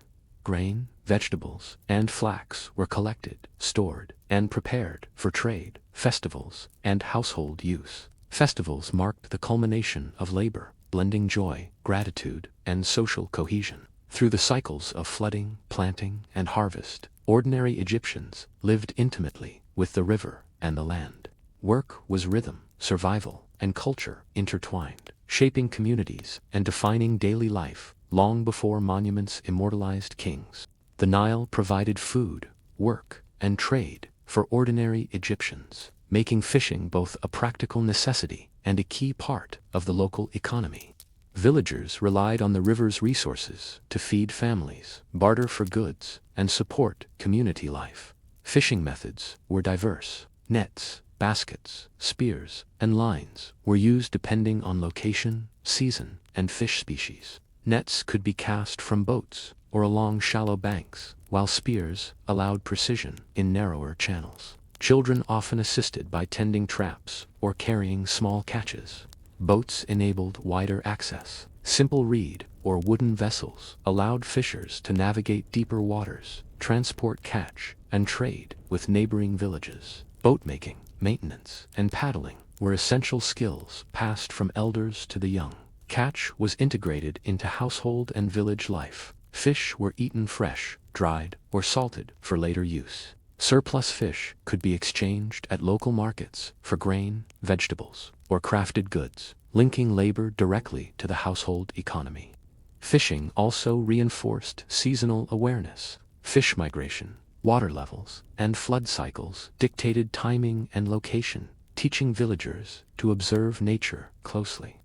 Speaker 1: Grain, vegetables, and flax were collected, stored, and prepared for trade, festivals, and household use. Festivals marked the culmination of labor, blending joy, gratitude, and social cohesion. Through the cycles of flooding, planting, and harvest, ordinary Egyptians lived intimately with the river and the land. Work was rhythm, survival, and culture intertwined, shaping communities and defining daily life long before monuments immortalized kings. The Nile provided food, work, and trade for ordinary Egyptians, making fishing both a practical necessity and a key part of the local economy. Villagers relied on the river's resources to feed families, barter for goods, and support community life. Fishing methods were diverse. Nets, baskets, spears, and lines were used depending on location, season, and fish species. Nets could be cast from boats or along shallow banks, while spears allowed precision in narrower channels. Children often assisted by tending traps or carrying small catches. Boats enabled wider access. Simple reed or wooden vessels allowed fishers to navigate deeper waters, transport catch, and trade with neighboring villages. Boatmaking, maintenance, and paddling were essential skills passed from elders to the young. Catch was integrated into household and village life. Fish were eaten fresh, dried, or salted for later use. Surplus fish could be exchanged at local markets for grain, vegetables, or crafted goods, linking labor directly to the household economy. Fishing also reinforced seasonal awareness. Fish migration, water levels, and flood cycles dictated timing and location, teaching villagers to observe nature closely.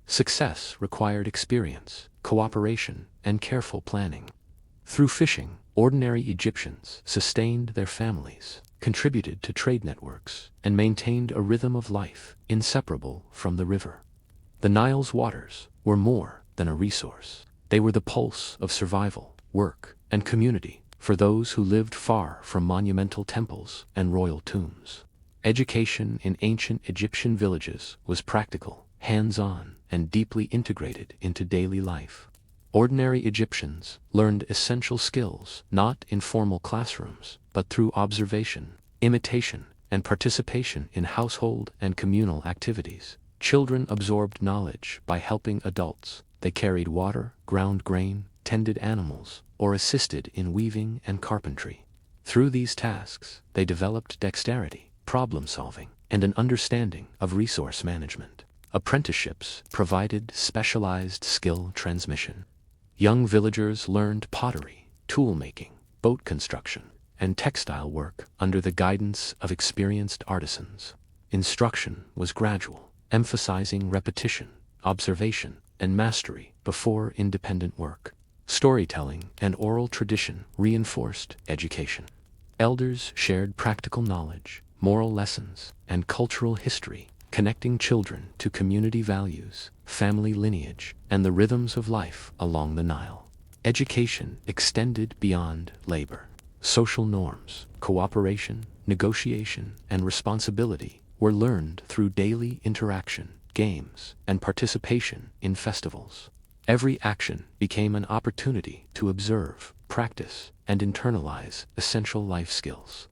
Speaker 1: Success required experience, cooperation, and careful planning. Through fishing, ordinary Egyptians sustained their families, contributed to trade networks, and maintained a rhythm of life inseparable from the river. The Nile's waters were more than a resource. They were the pulse of survival, work, and community for those who lived far from monumental temples and royal tombs. Education in ancient Egyptian villages was practical, hands-on, and deeply integrated into daily life. Ordinary Egyptians learned essential skills not in formal classrooms, but through observation, imitation, and participation in household and communal activities. Children absorbed knowledge by helping adults. They carried water, ground grain, tended animals, or assisted in weaving and carpentry. Through these tasks, they developed dexterity, problem-solving, and an understanding of resource management. Apprenticeships provided specialized skill transmission. Young villagers learned pottery, tool-making, boat construction, and textile work under the guidance of experienced artisans. Instruction was gradual, emphasizing repetition, observation, and mastery before independent work. Storytelling and oral tradition reinforced education. Elders shared practical knowledge, moral lessons, and cultural history, connecting children to community values, family lineage, and the rhythms of life along the Nile. Education extended beyond labor. Social norms, cooperation, negotiation, and responsibility were learned through daily interaction, games, and participation in festivals. Every action became an opportunity to observe, practice, and internalize essential life skills.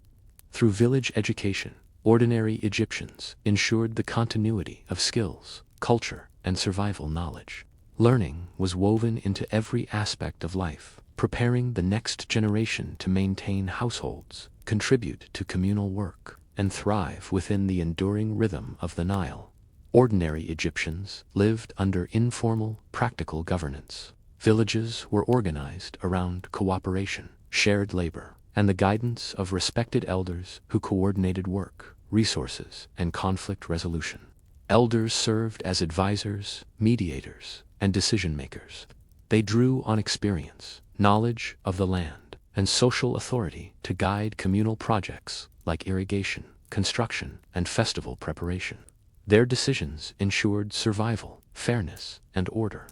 Speaker 1: Through village education, ordinary Egyptians ensured the continuity of skills, culture, and survival knowledge. Learning was woven into every aspect of life, preparing the next generation to maintain households, contribute to communal work, and thrive within the enduring rhythm of the Nile. Ordinary Egyptians lived under informal, practical governance. Villages were organized around cooperation, shared labor, and the guidance of respected elders who coordinated work, resources, and conflict resolution. Elders served as advisors, mediators, and decision-makers. They drew on experience, knowledge of the land, and social authority to guide communal projects like irrigation, construction, and festival preparation. Their decisions ensured survival, fairness, and order.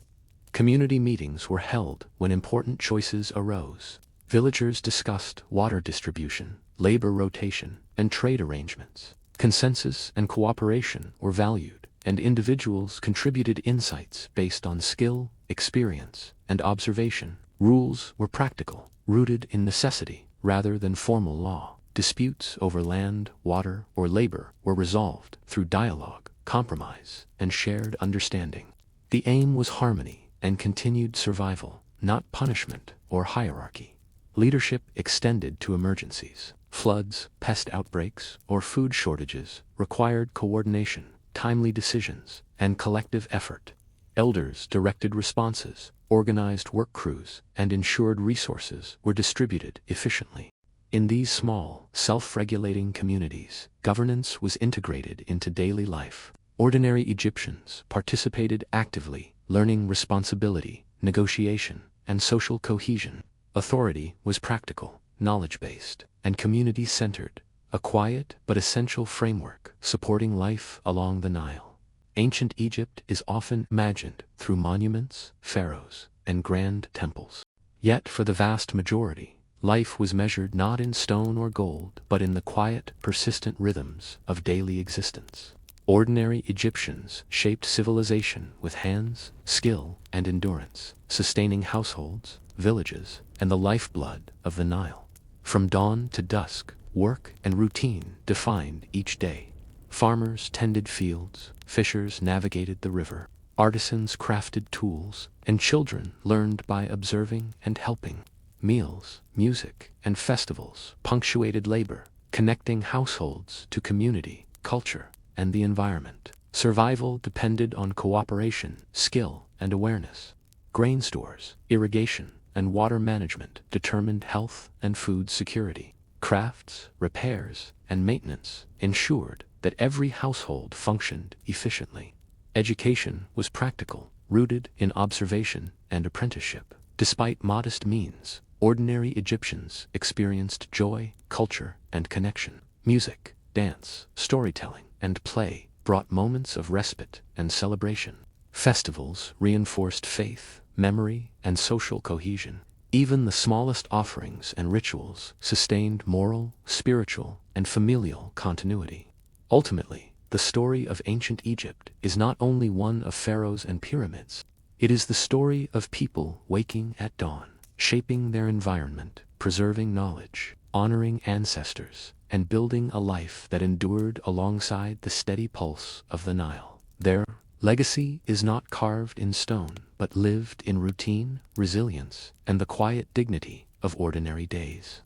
Speaker 1: Community meetings were held when important choices arose. Villagers discussed water distribution, labor rotation, and trade arrangements. Consensus and cooperation were valued, and individuals contributed insights based on skill, experience, and observation. Rules were practical, rooted in necessity rather than formal law. Disputes over land, water, or labor were resolved through dialogue, compromise, and shared understanding. The aim was harmony and continued survival, not punishment or hierarchy. Leadership extended to emergencies. Floods, pest outbreaks, or food shortages required coordination, timely decisions, and collective effort. Elders directed responses, organized work crews, and ensured resources were distributed efficiently. In these small, self-regulating communities, governance was integrated into daily life. Ordinary Egyptians participated actively, learning responsibility, negotiation, and social cohesion. Authority was practical, knowledge-based, and community-centered, a quiet but essential framework supporting life along the Nile. Ancient Egypt is often imagined through monuments, pharaohs, and grand temples. Yet for the vast majority, life was measured not in stone or gold, but in the quiet, persistent rhythms of daily existence. Ordinary Egyptians shaped civilization with hands, skill, and endurance, sustaining households, villages, and the lifeblood of the Nile. From dawn to dusk, work and routine defined each day. Farmers tended fields, fishers navigated the river, artisans crafted tools, and children learned by observing and helping. Meals, music, and festivals punctuated labor, connecting households to community, culture, and the environment. Survival depended on cooperation, skill, and awareness. Grain stores, irrigation, and water management determined health and food security. Crafts, repairs, and maintenance ensured that every household functioned efficiently. Education was practical, rooted in observation, and apprenticeship. Despite modest means, ordinary Egyptians experienced joy, culture, and connection. Music, dance, storytelling, and play brought moments of respite and celebration. Festivals reinforced faith, memory, and social cohesion. Even the smallest offerings and rituals sustained moral, spiritual, and familial continuity. Ultimately, the story of ancient Egypt is not only one of pharaohs and pyramids. It is the story of people waking at dawn, shaping their environment, preserving knowledge, honoring ancestors, and building a life that endured alongside the steady pulse of the Nile. Their legacy is not carved in stone, but lived in routine, resilience, and the quiet dignity of ordinary days.